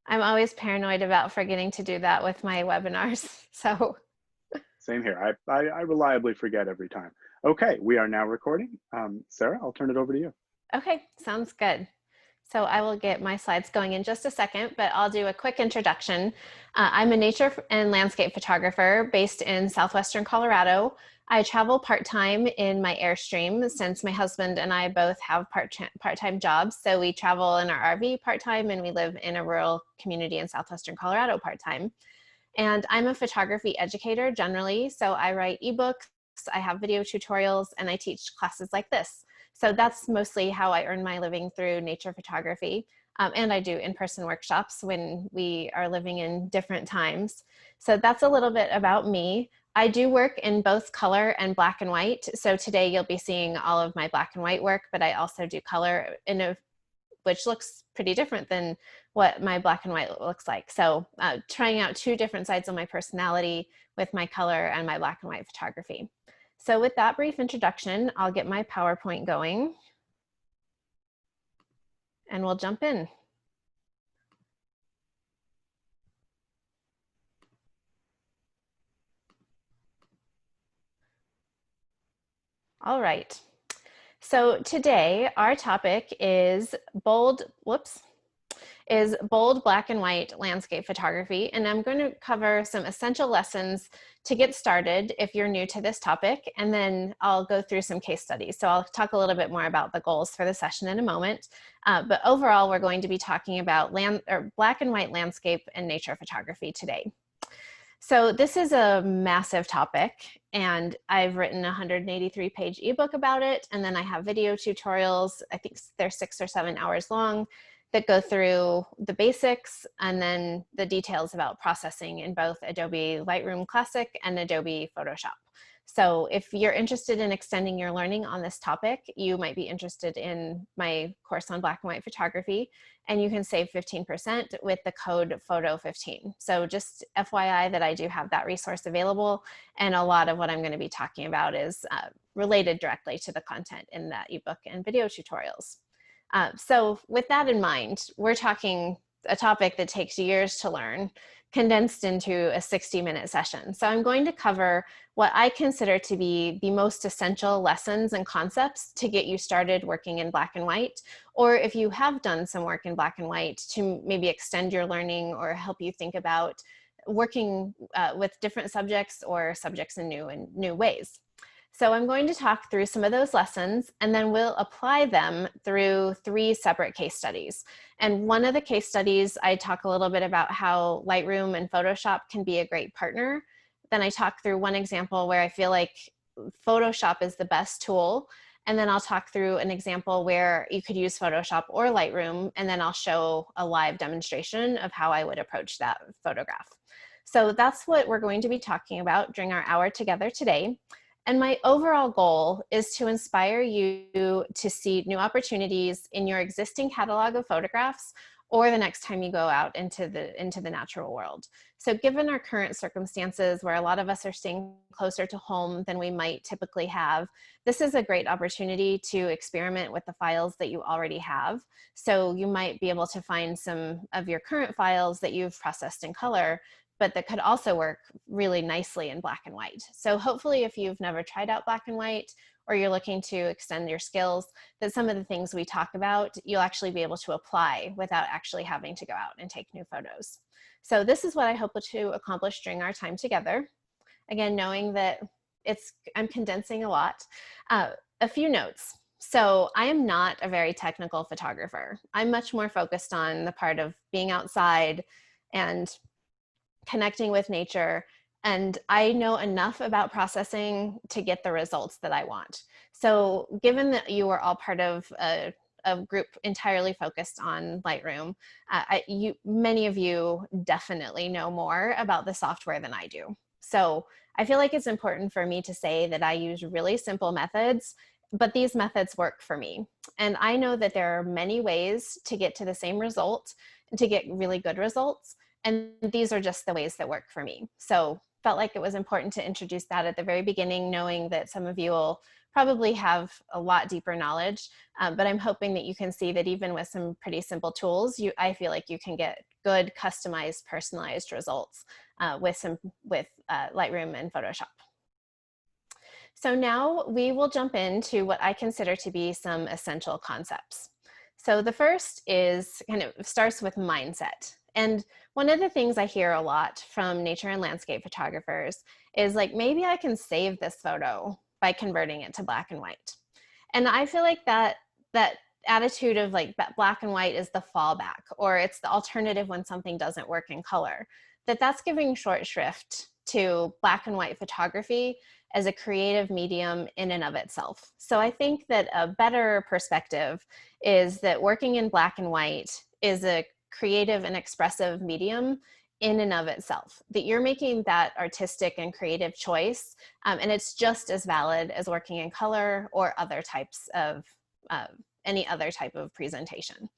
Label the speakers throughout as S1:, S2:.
S1: I'm always paranoid about forgetting to do that with my webinars. So,
S2: Same here. I reliably forget every time. Okay, we are now recording. Sarah, I'll turn it over to you.
S1: okay, sounds good. So I will get my slides going in just a second, but I'll do a quick introduction. I'm a nature and landscape photographer based in southwestern Colorado. I travel part-time in my Airstream since my husband and I both have part-time jobs. So we travel in our RV part-time and we live in a rural community in southwestern Colorado part-time. And I'm a photography educator generally, so I write ebooks, I have video tutorials, and I teach classes like this. So that's mostly how I earn my living through nature photography. And I do in-person workshops when we are living in different times. So that's a little bit about me. I do work in both color and black and white. So today you'll be seeing all of my black and white work, but I also do color which looks pretty different than what my black and white looks like. So trying out two different sides of my personality with my color and my black and white photography. So with that brief introduction, I'll get my PowerPoint going and we'll jump in. All right. So today our topic is bold black and white landscape photography. And I'm going to cover some essential lessons to get started if you're new to this topic. And then I'll go through some case studies. So I'll talk a little bit more about the goals for the session in a moment. But overall, we're going to be talking about black and white landscape and nature photography today. So this is a massive topic, and I've written a 183-page ebook about it, and then I have video tutorials. I think they're 6 or 7 hours long that go through the basics and then the details about processing in both Adobe Lightroom Classic and Adobe Photoshop. So if you're interested in extending your learning on this topic, you might be interested in my course on black and white photography, and you can save 15% with the code PHOTO15. So just FYI that I do have that resource available, and a lot of what I'm going to be talking about is related directly to the content in that ebook and video tutorials. So with that in mind, we're talking a topic that takes years to learn, condensed into a 60-minute session. So I'm going to cover what I consider to be the most essential lessons and concepts to get you started working in black and white, or if you have done some work in black and white, to maybe extend your learning or help you think about working with different subjects or subjects in new ways. So I'm going to talk through some of those lessons, and then we'll apply them through 3 separate case studies. And one of the case studies, I talk a little bit about how Lightroom and Photoshop can be a great partner. Then I talk through one example where I feel like Photoshop is the best tool. And then I'll talk through an example where you could use Photoshop or Lightroom, and then I'll show a live demonstration of how I would approach that photograph. So that's what we're going to be talking about during our hour together today. And my overall goal is to inspire you to see new opportunities in your existing catalog of photographs or the next time you go out into the natural world. So given our current circumstances where a lot of us are staying closer to home than we might typically have, this is a great opportunity to experiment with the files that you already have. So you might be able to find some of your current files that you've processed in color, but that could also work really nicely in black and white. So hopefully if you've never tried out black and white, or you're looking to extend your skills, that some of the things we talk about, you'll actually be able to apply without actually having to go out and take new photos. So this is what I hope to accomplish during our time together. Again, knowing that I'm condensing a lot. A few notes. So I am not a very technical photographer. I'm much more focused on the part of being outside and connecting with nature, and I know enough about processing to get the results that I want. So given that you are all part of a group entirely focused on Lightroom, many of you definitely know more about the software than I do. So I feel like it's important for me to say that I use really simple methods, but these methods work for me. And I know that there are many ways to get to the same result, to get really good results. And these are just the ways that work for me. So felt like it was important to introduce that at the very beginning, knowing that some of you will probably have a lot deeper knowledge, but I'm hoping that you can see that even with some pretty simple tools, I feel like you can get good, customized, personalized results with Lightroom and Photoshop. So now we will jump into what I consider to be some essential concepts. So the first is starts with mindset. And one of the things I hear a lot from nature and landscape photographers is like, maybe I can save this photo by converting it to black and white. And I feel like that attitude of like black and white is the fallback, or it's the alternative when something doesn't work in color, that's giving short shrift to black and white photography as a creative medium in and of itself. So I think that a better perspective is that working in black and white is a creative and expressive medium in and of itself, that you're making that artistic and creative choice, and it's just as valid as working in color or other types of any other type of presentation.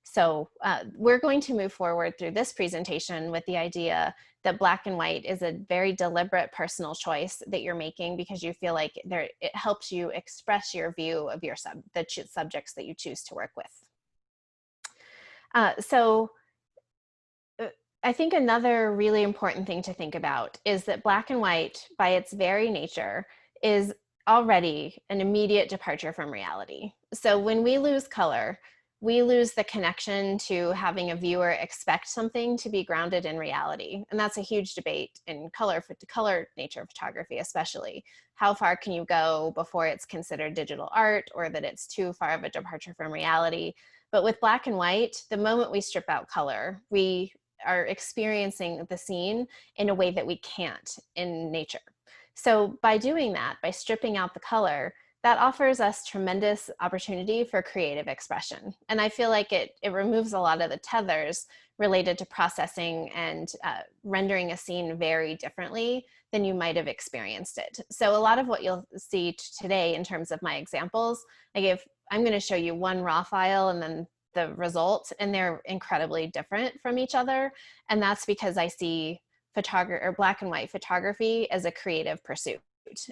S1: So we're going to move forward through this presentation with the idea that black and white is a very deliberate personal choice that you're making because you feel like it helps you express your view of the subjects that you choose to work with. I think another really important thing to think about is that black and white, by its very nature, is already an immediate departure from reality. So when we lose color, we lose the connection to having a viewer expect something to be grounded in reality. And that's a huge debate in color nature photography, especially. How far can you go before it's considered digital art, or that it's too far of a departure from reality? But with black and white, the moment we strip out color, we are experiencing the scene in a way that we can't in nature. So by doing that, by stripping out the color, that offers us tremendous opportunity for creative expression. And I feel like it removes a lot of the tethers related to processing and rendering a scene very differently than you might have experienced it. So a lot of what you'll see today in terms of my examples, I'm going to show you one raw file and then the result, and they're incredibly different from each other. And that's because I see black and white photography as a creative pursuit,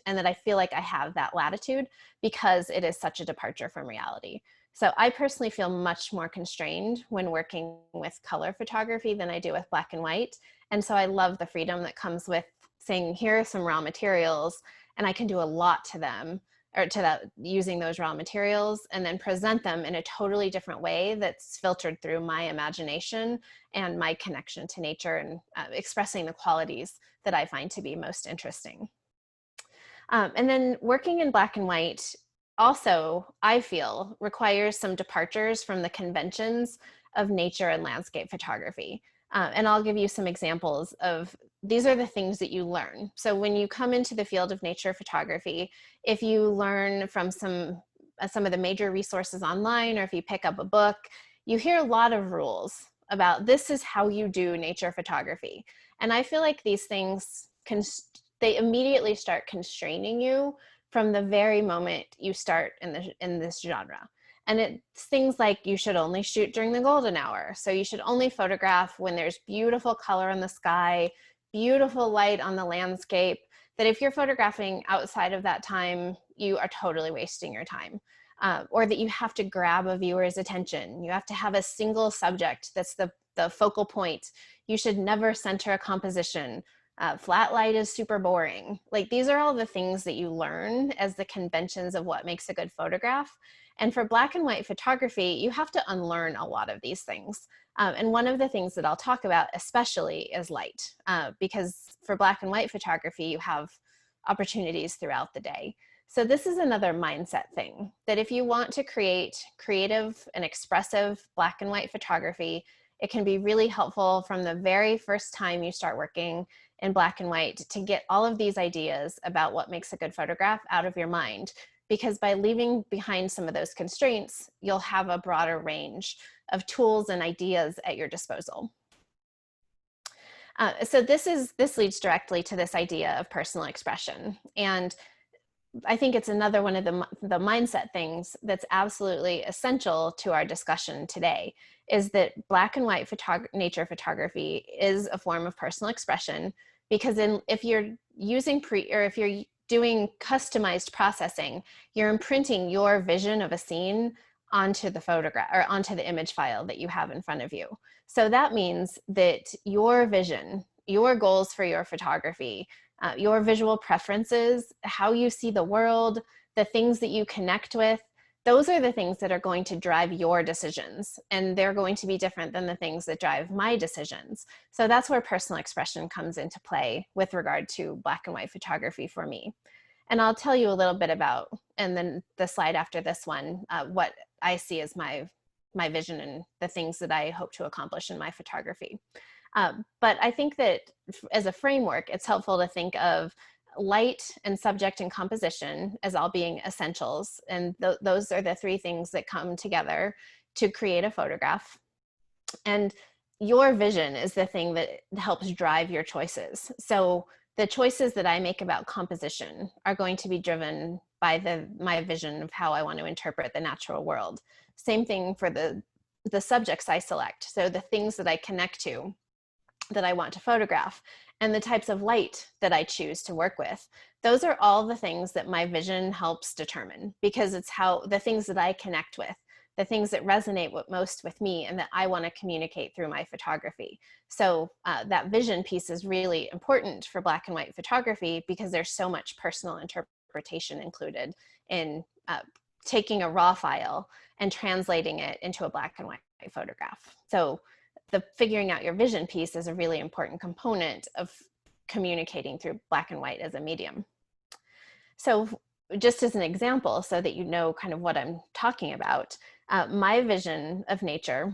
S1: and that I feel like I have that latitude because it is such a departure from reality. So I personally feel much more constrained when working with color photography than I do with black and white. And so I love the freedom that comes with saying, here are some raw materials, and I can do a lot to them, or to that, using those raw materials, and then present them in a totally different way that's filtered through my imagination and my connection to nature, and expressing the qualities that I find to be most interesting. And then working in black and white also, I feel, requires some departures from the conventions of nature and landscape photography. And I'll give you some examples of, these are the things that you learn. So when you come into the field of nature photography, if you learn from some of the major resources online, or if you pick up a book, you hear a lot of rules about this is how you do nature photography. And I feel like these things they immediately start constraining you from the very moment you start in this genre. And it's things like, you should only shoot during the golden hour. So you should only photograph when there's beautiful color in the sky, beautiful light on the landscape, that if you're photographing outside of that time, you are totally wasting your time. Or that you have to grab a viewer's attention. You have to have a single subject that's the focal point. You should never center a composition. Flat light is super boring. Like, these are all the things that you learn as the conventions of what makes a good photograph. And for black and white photography, you have to unlearn a lot of these things. And one of the things that I'll talk about especially is light, because for black and white photography, you have opportunities throughout the day. So this is another mindset thing, that if you want to create creative and expressive black and white photography, it can be really helpful from the very first time you start working in black and white to get all of these ideas about what makes a good photograph out of your mind. Because by leaving behind some of those constraints, you'll have a broader range of tools and ideas at your disposal. So this leads directly to this idea of personal expression. And I think it's another one of the mindset things that's absolutely essential to our discussion today, is that black and white nature photography is a form of personal expression because if you're using if you're doing customized processing, you're imprinting your vision of a scene onto the photograph or onto the image file that you have in front of you. So that means that your vision, your goals for your photography, your visual preferences, how you see the world, the things that you connect with, those are the things that are going to drive your decisions, and they're going to be different than the things that drive my decisions. So that's where personal expression comes into play with regard to black and white photography for me. And I'll tell you a little bit about, and then the slide after this one, what I see as my vision and the things that I hope to accomplish in my photography. But I think that as a framework, it's helpful to think of light and subject and composition as all being essentials. And those are the three things that come together to create a photograph. And your vision is the thing that helps drive your choices. So the choices that I make about composition are going to be driven by my vision of how I want to interpret the natural world. Same thing for the subjects I select. So the things that I connect to, that I want to photograph, and the types of light that I choose to work with. Those are all the things that my vision helps determine, because it's how the things that I connect with, the things that resonate most with me and that I want to communicate through my photography. So that vision piece is really important for black and white photography, because there's so much personal interpretation included in taking a raw file and translating it into a black and white photograph. So the figuring out your vision piece is a really important component of communicating through black and white as a medium. So just as an example, so that you know kind of what I'm talking about, my vision of nature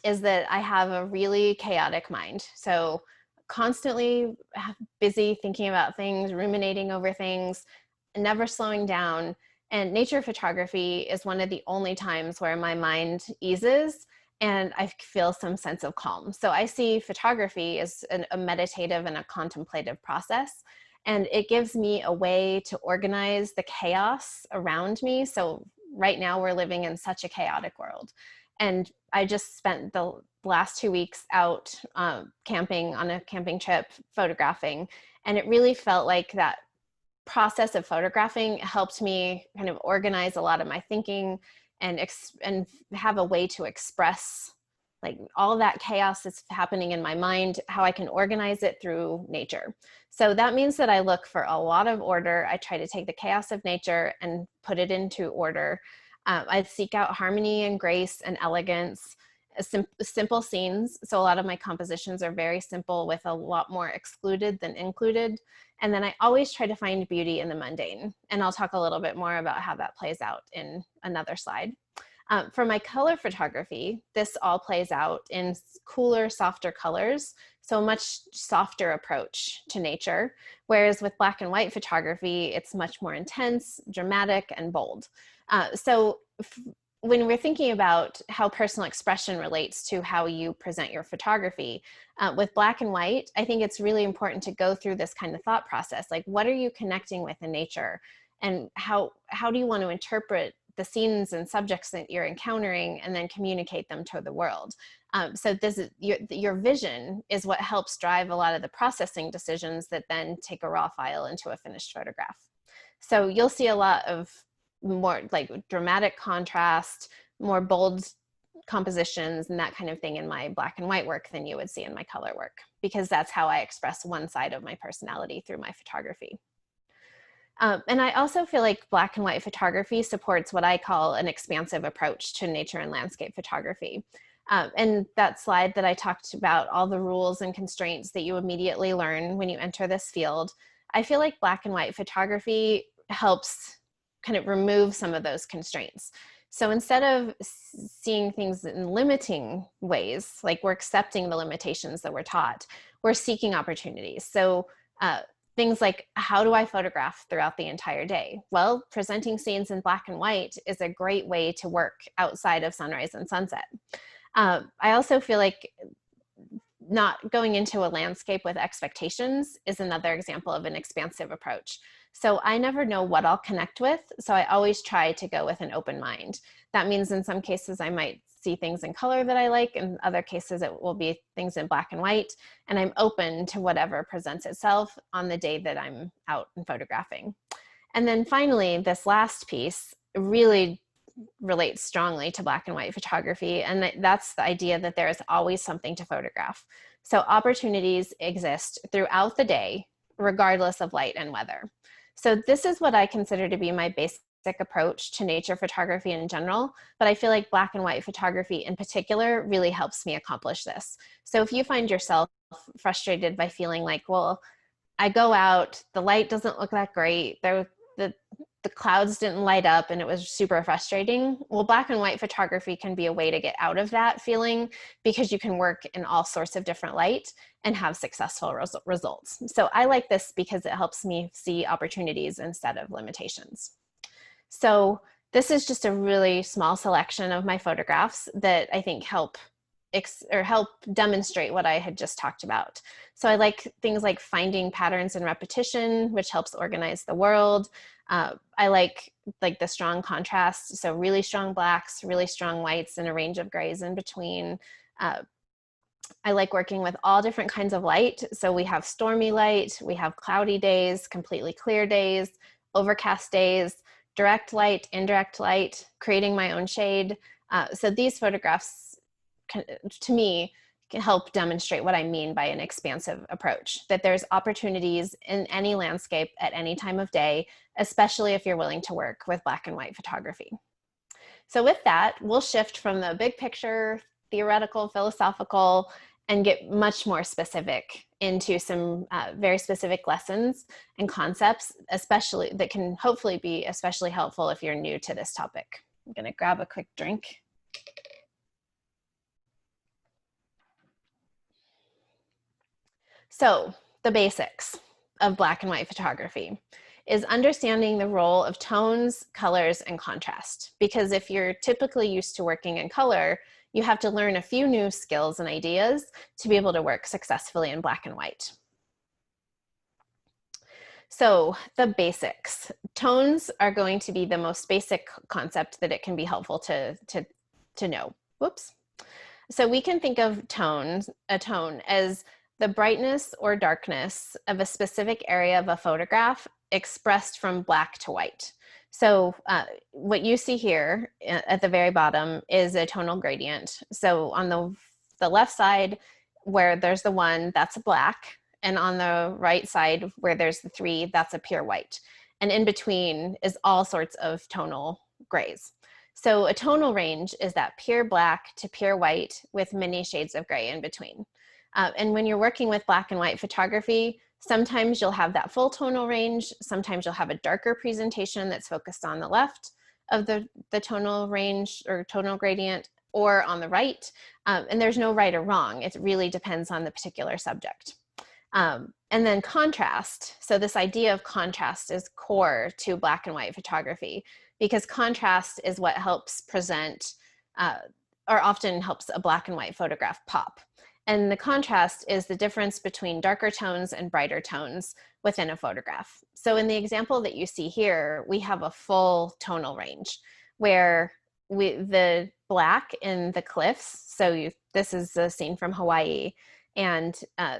S1: is that I have a really chaotic mind. So constantly busy thinking about things, ruminating over things, never slowing down. And nature photography is one of the only times where my mind eases and I feel some sense of calm. So I see photography as a meditative and a contemplative process. And it gives me a way to organize the chaos around me. So right now we're living in such a chaotic world. And I just spent the last 2 weeks out camping on a camping trip, photographing. And it really felt like that process of photographing helped me kind of organize a lot of my thinking and have a way to express like all that chaos that's happening in my mind, how I can organize it through nature. So that means that I look for a lot of order. I try to take the chaos of nature and put it into order. I seek out harmony and grace and elegance, simple scenes. So a lot of my compositions are very simple with a lot more excluded than included. And then I always try to find beauty in the mundane. And I'll talk a little bit more about how that plays out in another slide. For my color photography, this all plays out in cooler, softer colors. So a much softer approach to nature. Whereas with black and white photography, it's much more intense, dramatic, and bold. So when we're thinking about how personal expression relates to how you present your photography, with black and white, I think it's really important to go through this kind of thought process. Like, what are you connecting with in nature? And how do you want to interpret the scenes and subjects that you're encountering and then communicate them to the world? So this is your vision is what helps drive a lot of the processing decisions that then take a raw file into a finished photograph. So you'll see a lot of more like dramatic contrast, more bold compositions and that kind of thing in my black and white work than you would see in my color work, because that's how I express one side of my personality through my photography. And I also feel like black and white photography supports what I call an expansive approach to nature and landscape photography. And that slide that I talked about, all the rules and constraints that you immediately learn when you enter this field, I feel like black and white photography helps kind of remove some of those constraints. So instead of seeing things in limiting ways, like we're accepting the limitations that we're taught, we're seeking opportunities. So things like, how do I photograph throughout the entire day? Well, presenting scenes in black and white is a great way to work outside of sunrise and sunset. I also feel like not going into a landscape with expectations is another example of an expansive approach. So I never know what I'll connect with, so I always try to go with an open mind. That means in some cases I might see things in color that I like. In other cases, it will be things in black and white. And I'm open to whatever presents itself on the day that I'm out and photographing. And then finally, this last piece really relates strongly to black and white photography. And that's the idea that there is always something to photograph. So opportunities exist throughout the day, regardless of light and weather. So this is what I consider to be my basic approach to nature photography in general, but I feel like black and white photography in particular really helps me accomplish this. So if you find yourself frustrated by feeling like, well, I go out, the light doesn't look that great, the clouds didn't light up and it was super frustrating. Well, black and white photography can be a way to get out of that feeling because you can work in all sorts of different light and have successful results. So I like this because it helps me see opportunities instead of limitations. So this is just a really small selection of my photographs that I think help demonstrate what I had just talked about. So I like things like finding patterns and repetition, which helps organize the world. I like the strong contrast, so really strong blacks, really strong whites, and a range of grays in between. I like working with all different kinds of light. So we have stormy light, we have cloudy days, completely clear days, overcast days, direct light, indirect light, creating my own shade. So these photographs, to me, can help demonstrate what I mean by an expansive approach, that there's opportunities in any landscape at any time of day, especially if you're willing to work with black and white photography. So with that, we'll shift from the big picture, theoretical, philosophical, and get much more specific into some very specific lessons and concepts, especially that can hopefully be especially helpful if you're new to this topic. I'm gonna grab a quick drink. So the basics of black and white photography is understanding the role of tones, colors, and contrast. Because if you're typically used to working in color, you have to learn a few new skills and ideas to be able to work successfully in black and white. So the basics. Tones are going to be the most basic concept that it can be helpful to know. Whoops. So we can think of a tone as the brightness or darkness of a specific area of a photograph expressed from black to white. So what you see here at the very bottom is a tonal gradient. So on the left side where there's the 1, that's black. And on the right side where there's the 3, that's a pure white. And in between is all sorts of tonal grays. So a tonal range is that pure black to pure white with many shades of gray in between. And when you're working with black and white photography, sometimes you'll have that full tonal range. Sometimes you'll have a darker presentation that's focused on the left of the tonal range or tonal gradient, or on the right. And there's no right or wrong. It really depends on the particular subject. And then contrast. So this idea of contrast is core to black and white photography, because contrast is what helps present, or often helps a black and white photograph pop. And the contrast is the difference between darker tones and brighter tones within a photograph. So in the example that you see here, we have a full tonal range where the black in the cliffs, so this is a scene from Hawaii, and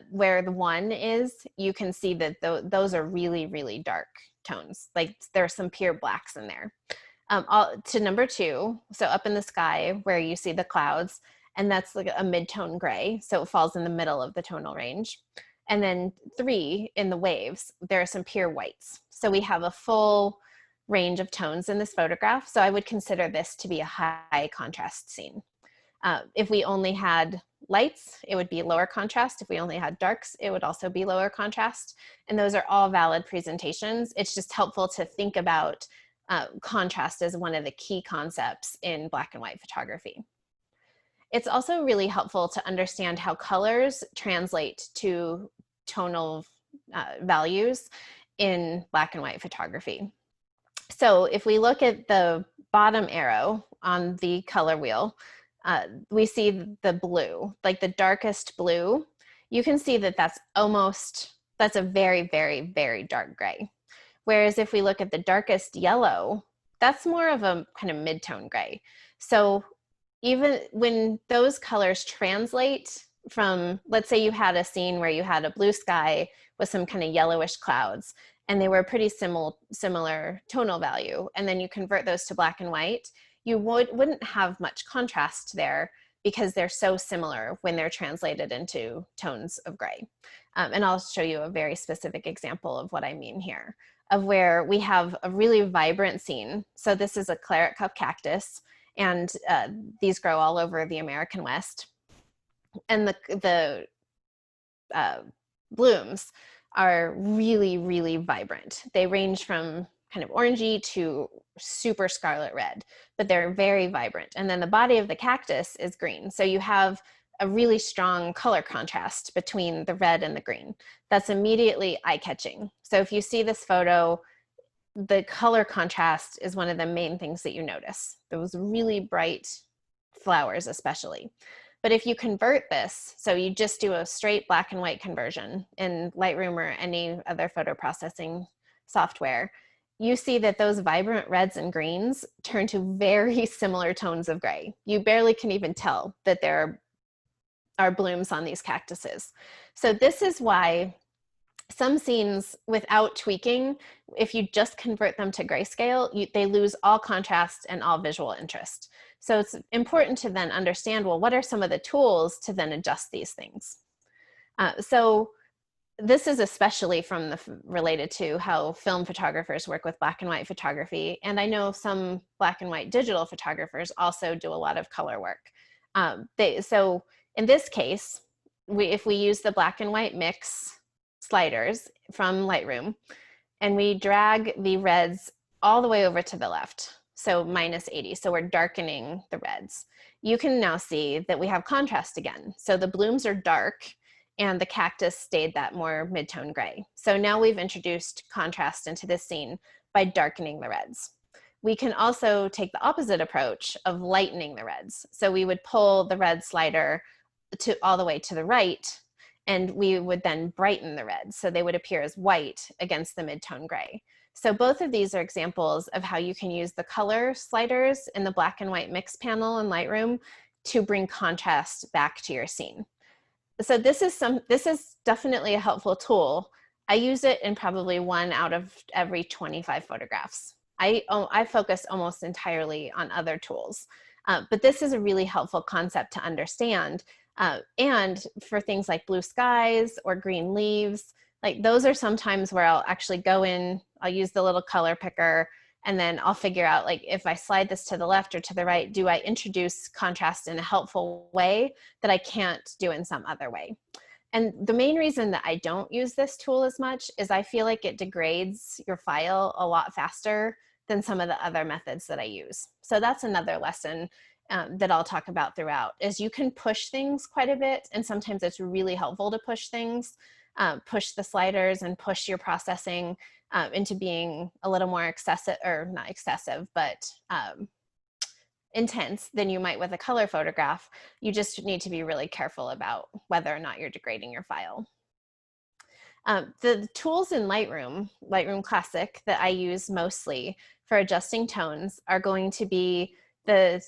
S1: where the 1 is, you can see that those are really, really dark tones. Like there are some pure blacks in there. To number 2, so up in the sky where you see the clouds, and that's like a mid-tone gray, so it falls in the middle of the tonal range. And then 3, in the waves, there are some pure whites. So we have a full range of tones in this photograph, so I would consider this to be a high contrast scene. If we only had lights, it would be lower contrast. If we only had darks, it would also be lower contrast. And those are all valid presentations. It's just helpful to think about contrast as one of the key concepts in black and white photography. It's also really helpful to understand how colors translate to tonal values in black and white photography. So if we look at the bottom arrow on the color wheel, we see the blue, like the darkest blue. You can see that that's a very, very, very dark gray. Whereas if we look at the darkest yellow, that's more of a kind of mid-tone gray. So even when those colors translate from, let's say you had a scene where you had a blue sky with some kind of yellowish clouds, and they were pretty similar tonal value, and then you convert those to black and white, you wouldn't have much contrast there because they're so similar when they're translated into tones of gray. And I'll show you a very specific example of what I mean here, of where we have a really vibrant scene. So this is a claret cup cactus, and these grow all over the American West. And the blooms are really, really vibrant. They range from kind of orangey to super scarlet red, but they're very vibrant. And then the body of the cactus is green. So you have a really strong color contrast between the red and the green. That's immediately eye-catching. So if you see this photo, the color contrast is one of the main things that you notice. Those really bright flowers especially. But if you convert this, so you just do a straight black and white conversion in Lightroom or any other photo processing software, you see that those vibrant reds and greens turn to very similar tones of gray. You barely can even tell that there are blooms on these cactuses. So this is why some scenes without tweaking, if you just convert them to grayscale, they lose all contrast and all visual interest. So it's important to then understand, well, what are some of the tools to then adjust these things? So this is especially related to how film photographers work with black and white photography. And I know some black and white digital photographers also do a lot of color work. So in this case, if we use the black and white mix sliders from Lightroom, and we drag the reds all the way over to the left, so -80, so we're darkening the reds. You can now see that we have contrast again. So the blooms are dark, and the cactus stayed that more mid-tone gray. So now we've introduced contrast into this scene by darkening the reds. We can also take the opposite approach of lightening the reds. So we would pull the red slider all the way to the right, and we would then brighten the reds, so they would appear as white against the mid-tone gray. So both of these are examples of how you can use the color sliders in the black and white mix panel in Lightroom to bring contrast back to your scene. So this is definitely a helpful tool. I use it in probably 1 out of every 25 photographs. I focus almost entirely on other tools, but this is a really helpful concept to understand. And for things like blue skies or green leaves, like those are sometimes where I'll actually go in, I'll use the little color picker, and then I'll figure out, like, if I slide this to the left or to the right, do I introduce contrast in a helpful way that I can't do in some other way? And the main reason that I don't use this tool as much is I feel like it degrades your file a lot faster than some of the other methods that I use. So that's another lesson that I'll talk about throughout, is you can push things quite a bit, and sometimes it's really helpful to push things, push the sliders and push your processing into being a little more excessive, or not excessive, but intense than you might with a color photograph. You just need to be really careful about whether or not you're degrading your file. The tools in Lightroom Classic, that I use mostly for adjusting tones are going to be the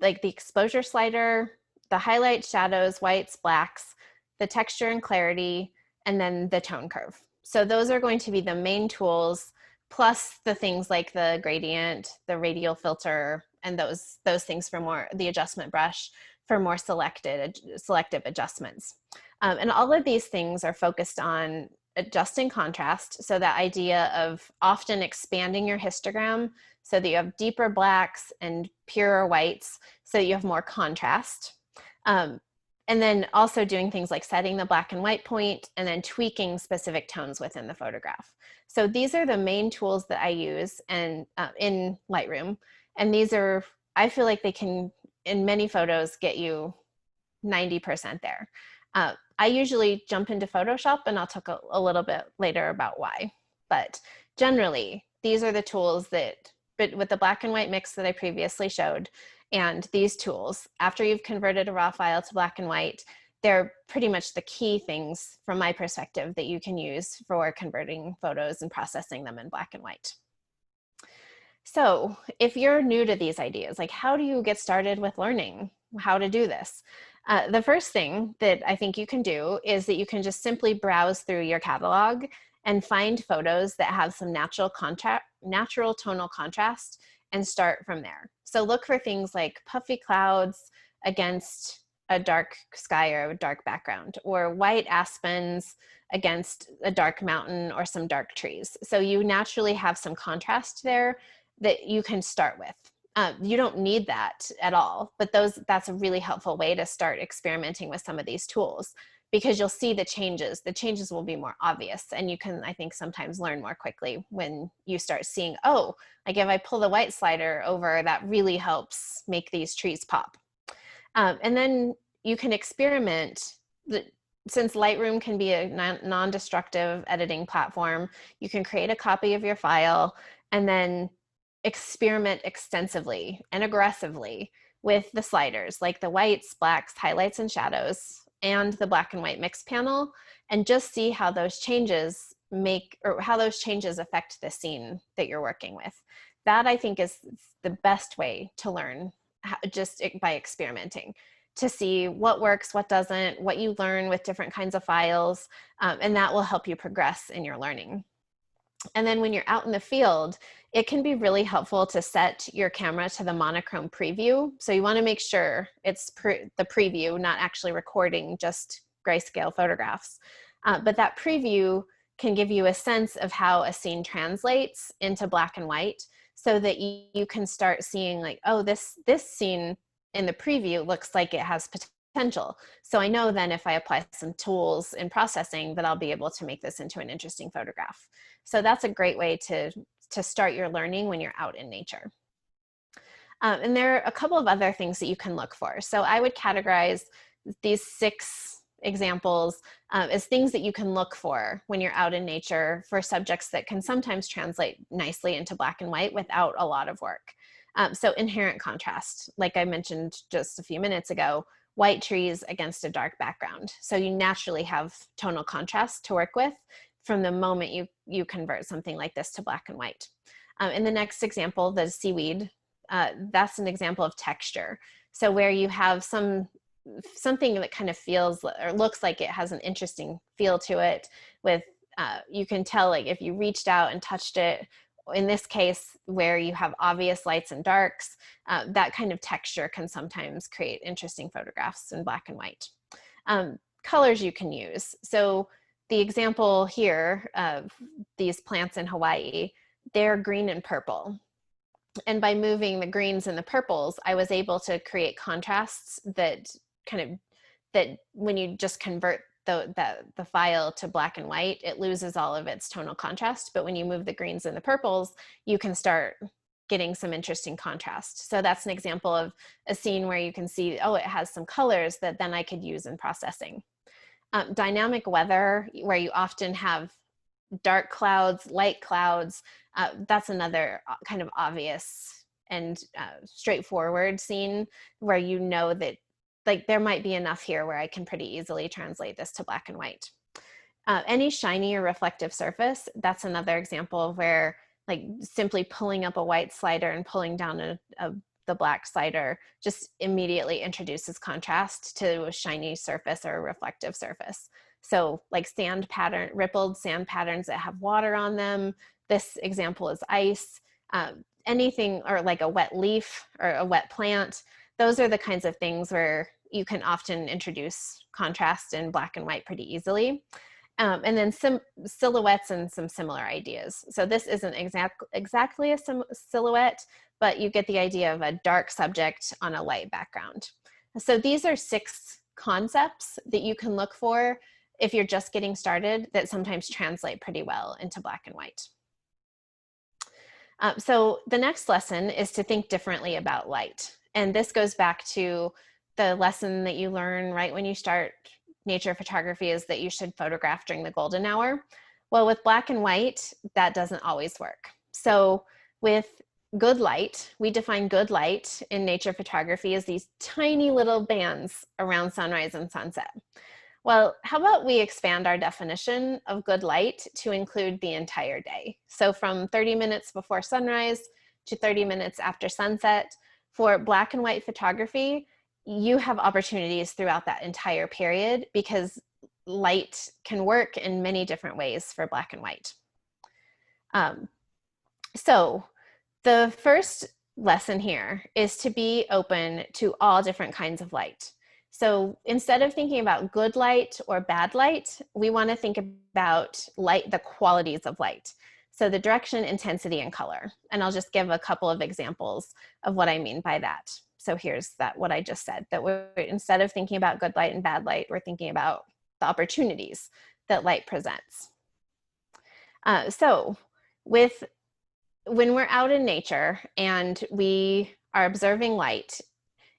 S1: exposure slider, the highlight, shadows, whites, blacks, the texture and clarity, and then the tone curve. So those are going to be the main tools, plus the things like the gradient, the radial filter, and those things for more, the adjustment brush for more selective adjustments. And all of these things are focused on adjusting contrast. So that idea of often expanding your histogram so that you have deeper blacks and purer whites so that you have more contrast. And then also doing things like setting the black and white point and then tweaking specific tones within the photograph. So these are the main tools that I use in Lightroom. And these are, I feel like they can, in many photos, get you 90% there. I usually jump into Photoshop, and I'll talk a little bit later about why. But generally, these are the tools that, but with the black and white mix that I previously showed, and these tools, after you've converted a raw file to black and white, they're pretty much the key things from my perspective that you can use for converting photos and processing them in black and white. So if you're new to these ideas, like how do you get started with learning how to do this? The first thing that I think you can do is that you can just simply browse through your catalog and find photos that have some natural tonal contrast and start from there. So look for things like puffy clouds against a dark sky or a dark background, or white aspens against a dark mountain or some dark trees. So you naturally have some contrast there that you can start with. You don't need that at all, but that's a really helpful way to start experimenting with some of these tools, because you'll see the changes. The changes will be more obvious, and you can, I think, sometimes learn more quickly when you start seeing, oh, like if I pull the white slider over, that really helps make these trees pop. And then you can experiment. Since Lightroom can be a non-destructive editing platform, you can create a copy of your file and then experiment extensively and aggressively with the sliders, like the whites, blacks, highlights, and shadows, and the black and white mix panel, and just see how those changes affect the scene that you're working with. That, I think, is the best way to learn, just by experimenting, to see what works, what doesn't, what you learn with different kinds of files, and that will help you progress in your learning. And then when you're out in the field, it can be really helpful to set your camera to the monochrome preview. So you want to make sure it's the preview, not actually recording just grayscale photographs. But that preview can give you a sense of how a scene translates into black and white, so that you can start seeing like, oh, this scene in the preview looks like it has potential. So I know then if I apply some tools in processing that I'll be able to make this into an interesting photograph. So that's a great way to start your learning when you're out in nature. And there are a couple of other things that you can look for. So I would categorize these 6 examples as things that you can look for when you're out in nature for subjects that can sometimes translate nicely into black and white without a lot of work. So inherent contrast, like I mentioned just a few minutes ago, white trees against a dark background. So you naturally have tonal contrast to work with from the moment you convert something like this to black and white. In the next example, the seaweed, that's an example of texture. So where you have something that kind of feels or looks like it has an interesting feel to it, with you can tell, like if you reached out and touched it, in this case where you have obvious lights and darks, that kind of texture can sometimes create interesting photographs in black and white. Colors you can use. So the example here of these plants in Hawaii, they're green and purple. And by moving the greens and the purples, I was able to create contrasts that when you just convert the file to black and white, it loses all of its tonal contrast. But when you move the greens and the purples, you can start getting some interesting contrast. So that's an example of a scene where you can see, oh, it has some colors that then I could use in processing. Dynamic weather, where you often have dark clouds, light clouds, that's another kind of obvious and straightforward scene where you know that like there might be enough here where I can pretty easily translate this to black and white. Any shiny or reflective surface, that's another example of where like simply pulling up a white slider and pulling down the black slider just immediately introduces contrast to a shiny surface or a reflective surface. So like rippled sand patterns that have water on them. This example is ice. Anything, or like a wet leaf or a wet plant. Those are the kinds of things where you can often introduce contrast in black and white pretty easily. And then some silhouettes and some similar ideas. So this isn't exactly a silhouette, but you get the idea of a dark subject on a light background. So these are 6 concepts that you can look for if you're just getting started that sometimes translate pretty well into black and white. So the next lesson is to think differently about light. And this goes back to the lesson that you learn right when you start nature photography, is that you should photograph during the golden hour. Well, with black and white, that doesn't always work. So with good light, we define good light in nature photography as these tiny little bands around sunrise and sunset. Well, how about we expand our definition of good light to include the entire day? So from 30 minutes before sunrise to 30 minutes after sunset. For black and white photography, you have opportunities throughout that entire period because light can work in many different ways for black and white. So the first lesson here is to be open to all different kinds of light. So instead of thinking about good light or bad light, we want to think about light, the qualities of light. So the direction, intensity, and color. And I'll just give a couple of examples of what I mean by that. So here's what I just said, that we're, instead of thinking about good light and bad light, we're thinking about the opportunities that light presents. So when we're out in nature and we are observing light,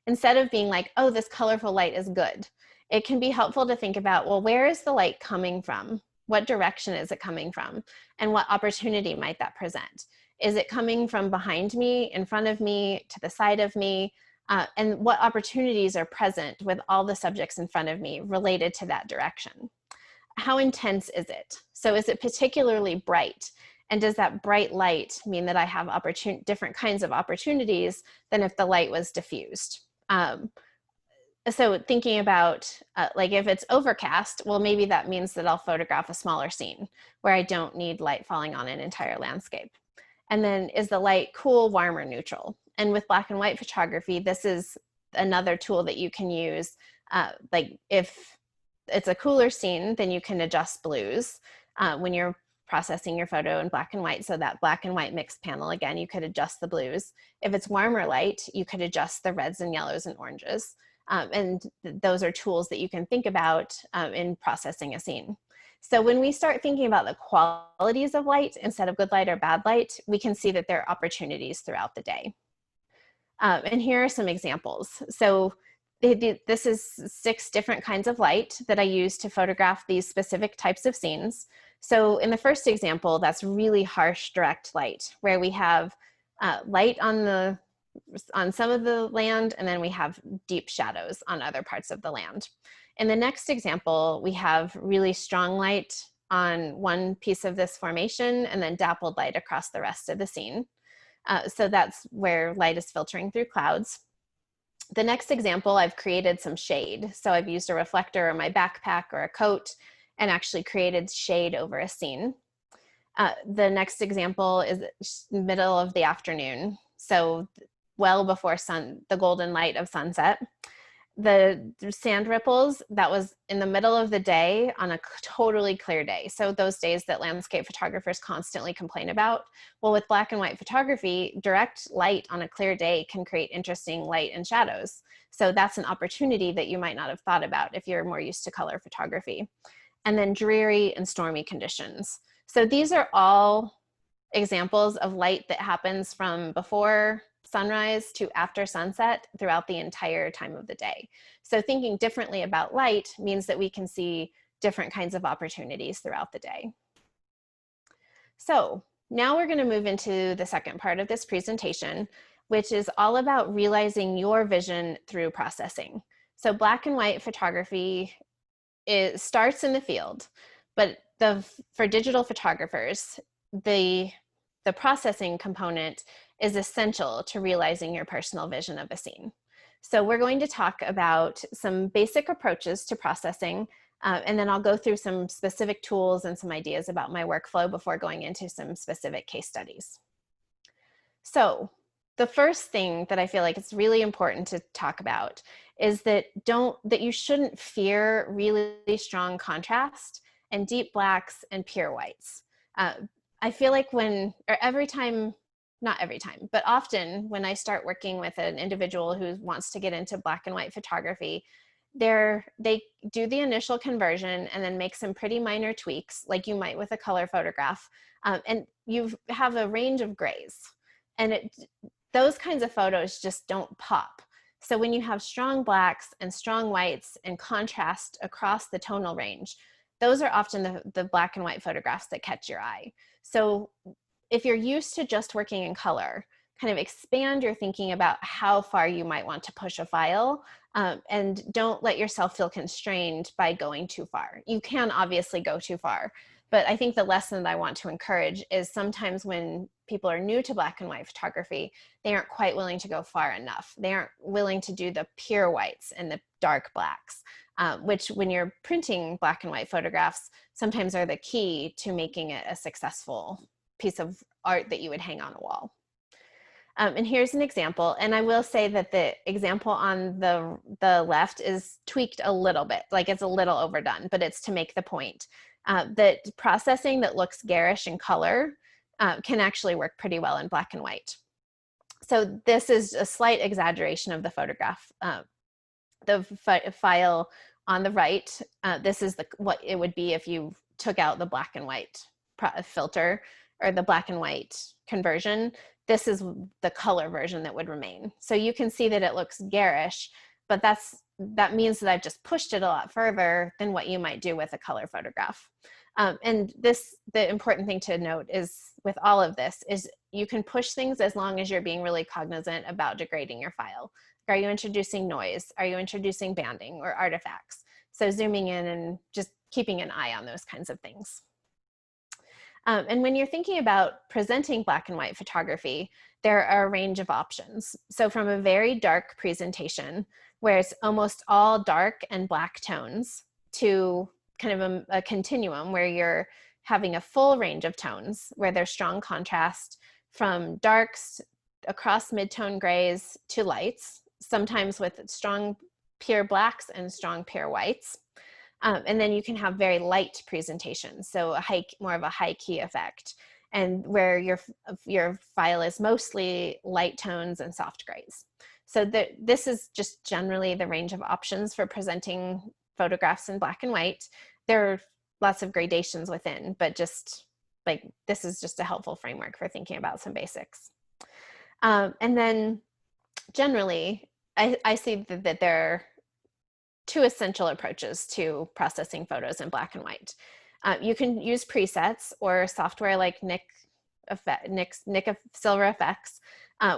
S1: instead of being like, oh, this colorful light is good, it can be helpful to think about, well, where is the light coming from? What direction is it coming from? And what opportunity might that present? Is it coming from behind me, in front of me, to the side of me? And what opportunities are present with all the subjects in front of me related to that direction? How intense is it? So is it particularly bright? And does that bright light mean that I have different kinds of opportunities than if the light was diffused? So thinking about like if it's overcast, well, maybe that means that I'll photograph a smaller scene where I don't need light falling on an entire landscape. And then is the light cool, warm, or neutral? And with black and white photography, this is another tool that you can use. Like if it's a cooler scene, then you can adjust blues when you're processing your photo in black and white. So that black and white mixed panel, again, you could adjust the blues. If it's warmer light, you could adjust the reds and yellows and oranges. And those are tools that you can think about in processing a scene. So when we start thinking about the qualities of light instead of good light or bad light, we can see that there are opportunities throughout the day. And here are some examples. So this is 6 different kinds of light that I use to photograph these specific types of scenes. So in the first example, that's really harsh direct light, where we have light on some of the land, and then we have deep shadows on other parts of the land. In the next example, we have really strong light on one piece of this formation and then dappled light across the rest of the scene. So that's where light is filtering through clouds. The next example, I've created some shade. So I've used a reflector or my backpack or a coat and actually created shade over a scene. The next example is middle of the afternoon. So well before the golden light of sunset. The sand ripples, that was in the middle of the day on a totally clear day. So those days that landscape photographers constantly complain about. Well, with black and white photography, direct light on a clear day can create interesting light and shadows. So that's an opportunity that you might not have thought about if you're more used to color photography. And then dreary and stormy conditions. So these are all examples of light that happens from before sunrise to after sunset throughout the entire time of the day. So thinking differently about light means that we can see different kinds of opportunities throughout the day. So now we're going to move into the second part of this presentation, which is all about realizing your vision through processing. So black and white photography starts in the field, but for digital photographers, the processing component is essential to realizing your personal vision of a scene. So we're going to talk about some basic approaches to processing, and then I'll go through some specific tools and some ideas about my workflow before going into some specific case studies. So the first thing that I feel like it's really important to talk about is that you shouldn't fear really strong contrast and deep blacks and pure whites. I feel like not every time, but often when I start working with an individual who wants to get into black and white photography, they do the initial conversion and then make some pretty minor tweaks like you might with a color photograph. And you have a range of grays. And those kinds of photos just don't pop. So when you have strong blacks and strong whites and contrast across the tonal range, those are often the black and white photographs that catch your eye. So if you're used to just working in color, kind of expand your thinking about how far you might want to push a file, and don't let yourself feel constrained by going too far. You can obviously go too far, but I think the lesson that I want to encourage is sometimes when people are new to black and white photography, they aren't quite willing to go far enough. They aren't willing to do the pure whites and the dark blacks, which when you're printing black and white photographs, sometimes are the key to making it a successful piece of art that you would hang on a wall. And here's an example, and I will say that the example on the left is tweaked a little bit, like it's a little overdone, but it's to make the point that processing that looks garish in color can actually work pretty well in black and white. So this is a slight exaggeration of the photograph. The file on the right, this is what it would be if you took out the black and white filter or the black and white conversion. This is the color version that would remain. So you can see that it looks garish, but that means that I've just pushed it a lot further than what you might do with a color photograph. And the important thing to note is with all of this is you can push things as long as you're being really cognizant about degrading your file. Are you introducing noise? Are you introducing banding or artifacts? So zooming in and just keeping an eye on those kinds of things. And when you're thinking about presenting black and white photography, there are a range of options. So from a very dark presentation, where it's almost all dark and black tones, to kind of a continuum where you're having a full range of tones, where there's strong contrast from darks across mid-tone grays to lights, sometimes with strong pure blacks and strong pure whites. And then you can have very light presentations, so more of a high key effect, and where your file is mostly light tones and soft grays. So this is just generally the range of options for presenting photographs in black and white. There are lots of gradations within, but just like this is just a helpful framework for thinking about some basics. And then generally, I see that there are two essential approaches to processing photos in black and white. You can use presets or software like Nik Silver Effects,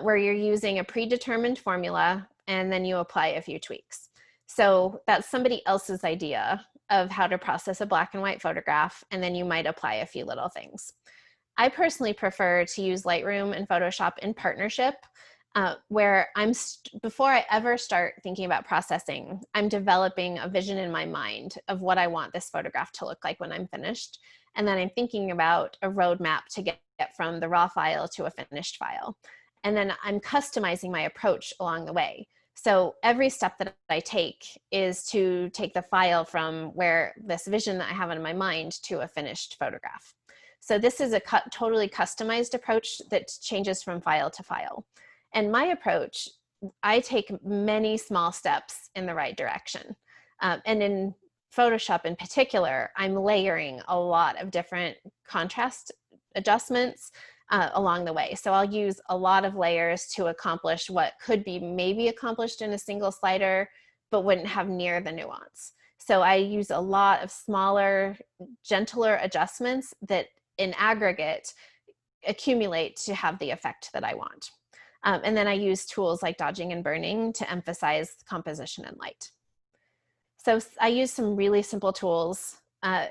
S1: where you're using a predetermined formula and then you apply a few tweaks. So that's somebody else's idea of how to process a black and white photograph, and then you might apply a few little things. I personally prefer to use Lightroom and Photoshop in partnership, where before I ever start thinking about processing, I'm developing a vision in my mind of what I want this photograph to look like when I'm finished. And then I'm thinking about a roadmap to get from the raw file to a finished file. And then I'm customizing my approach along the way. So every step that I take is to take the file from where this vision that I have in my mind to a finished photograph. So this is a totally customized approach that changes from file to file. And my approach, I take many small steps in the right direction. And in Photoshop in particular, I'm layering a lot of different contrast adjustments along the way. So I'll use a lot of layers to accomplish what could be maybe accomplished in a single slider, but wouldn't have near the nuance. So I use a lot of smaller, gentler adjustments that in aggregate accumulate to have the effect that I want. And then I use tools like dodging and burning to emphasize composition and light. So I use some really simple tools.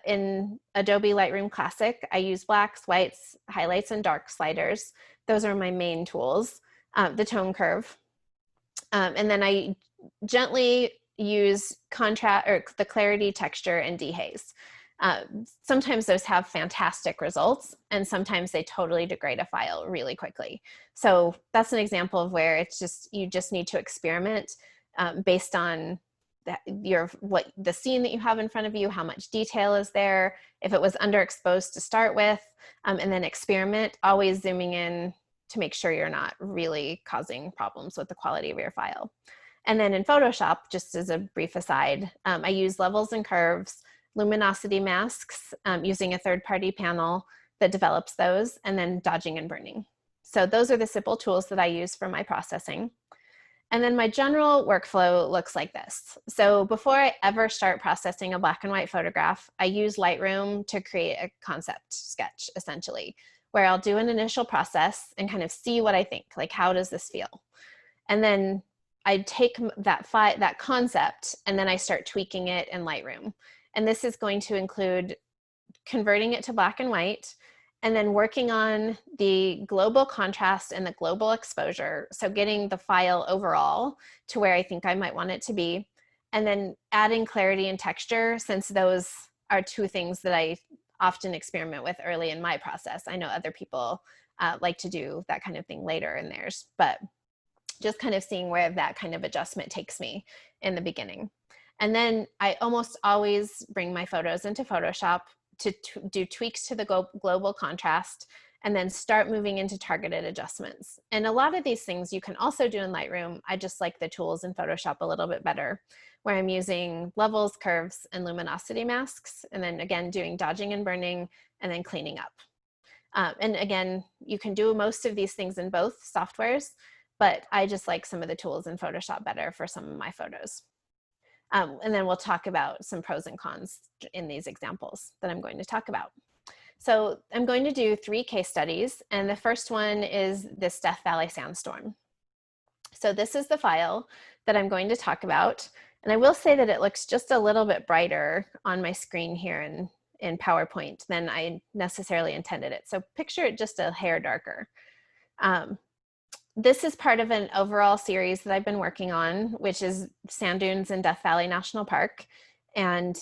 S1: In Adobe Lightroom Classic, I use blacks, whites, highlights, and dark sliders. Those are my main tools. The tone curve. And then I gently use contrast or the clarity, texture, and dehaze. Sometimes those have fantastic results, and sometimes they totally degrade a file really quickly. So that's an example of where it's just, you just need to experiment based on the scene that you have in front of you, how much detail is there, if it was underexposed to start with, and then experiment, always zooming in to make sure you're not really causing problems with the quality of your file. And then in Photoshop, just as a brief aside, I use levels and curves, luminosity masks, using a third-party panel that develops those, and then dodging and burning. So those are the simple tools that I use for my processing. And then my general workflow looks like this. So before I ever start processing a black and white photograph, I use Lightroom to create a concept sketch, essentially, where I'll do an initial process and kind of see what I think, like how does this feel? And then I take that concept and then I start tweaking it in Lightroom. And this is going to include converting it to black and white and then working on the global contrast and the global exposure. So getting the file overall to where I think I might want it to be, and then adding clarity and texture, since those are two things that I often experiment with early in my process. I know other people like to do that kind of thing later in theirs, but just kind of seeing where that kind of adjustment takes me in the beginning. And then I almost always bring my photos into Photoshop to do tweaks to the global contrast, and then start moving into targeted adjustments. And a lot of these things you can also do in Lightroom. I just like the tools in Photoshop a little bit better, where I'm using levels, curves, and luminosity masks, and then again doing dodging and burning, and then cleaning up. And again, you can do most of these things in both softwares, but I just like some of the tools in Photoshop better for some of my photos. And then we'll talk about some pros and cons in these examples that I'm going to talk about. So I'm going to do 3 case studies, and the first one is this Death Valley sandstorm. So this is the file that I'm going to talk about, and I will say that it looks just a little bit brighter on my screen here in PowerPoint than I necessarily intended it. So picture it just a hair darker. This is part of an overall series that I've been working on, which is sand dunes in Death Valley National Park. And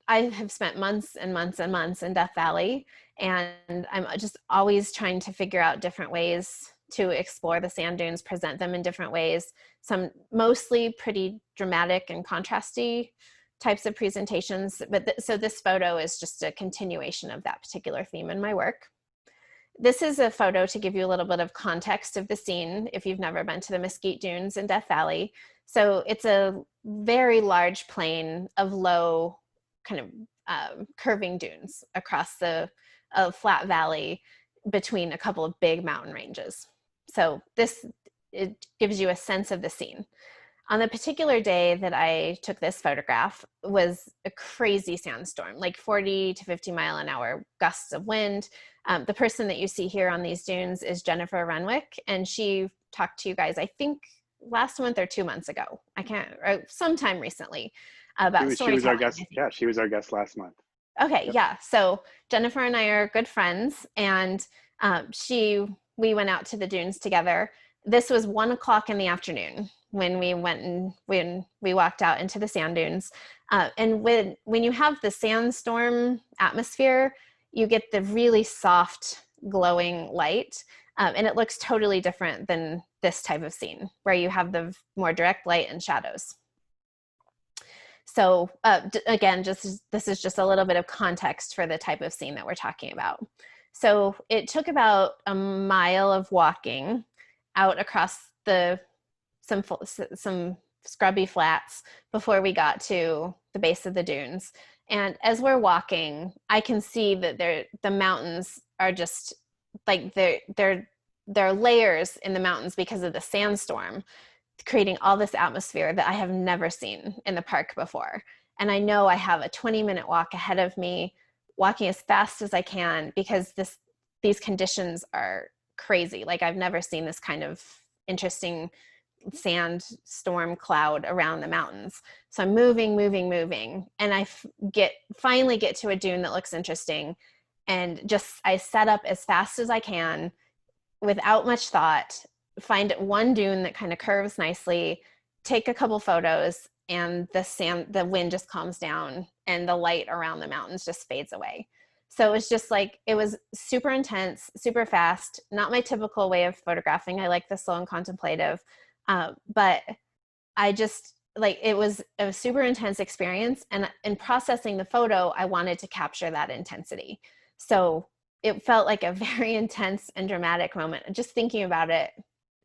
S1: I have spent months and months and months in Death Valley, and I'm just always trying to figure out different ways to explore the sand dunes, present them in different ways, some mostly pretty dramatic and contrasty types of presentations. But so this photo is just a continuation of that particular theme in my work. This is a photo to give you a little bit of context of the scene if you've never been to the Mesquite Dunes in Death Valley. So it's a very large plain of low kind of curving dunes across a flat valley between a couple of big mountain ranges. So it gives you a sense of the scene. On the particular day that I took this photograph was a crazy sandstorm, like 40 to 50 mile an hour gusts of wind. The person that you see here on these dunes is Jennifer Renwick, and she talked to you guys, I think last month or 2 months ago. I can't, or sometime recently about storytelling.
S2: She was our guest. Yeah, she was our guest last month.
S1: Okay,
S2: Yep.
S1: yeah. So Jennifer and I are good friends, and we went out to the dunes together. This was 1 o'clock in the afternoon when we walked out into the sand dunes. And when you have the sandstorm atmosphere, you get the really soft, glowing light. And it looks totally different than this type of scene where you have the more direct light and shadows. So again, this is just a little bit of context for the type of scene that we're talking about. So it took about a mile of walking out across some scrubby flats before we got to the base of the dunes. And as we're walking, I can see that the mountains are just like there are layers in the mountains because of the sandstorm, creating all this atmosphere that I have never seen in the park before. And I know I have a 20-minute walk ahead of me, walking as fast as I can, because these conditions are crazy. Like I've never seen this kind of interesting sandstorm cloud around the mountains. So I'm moving, and I finally get to a dune that looks interesting, and I set up as fast as I can without much thought, find one dune that kind of curves nicely, take a couple photos, and the wind just calms down and the light around the mountains just fades away. So it's just like, it was super intense, super fast, not my typical way of photographing. I like the slow and contemplative, but I just, like, it was a super intense experience. And in processing the photo, I wanted to capture that intensity. So it felt like a very intense and dramatic moment. Just thinking about it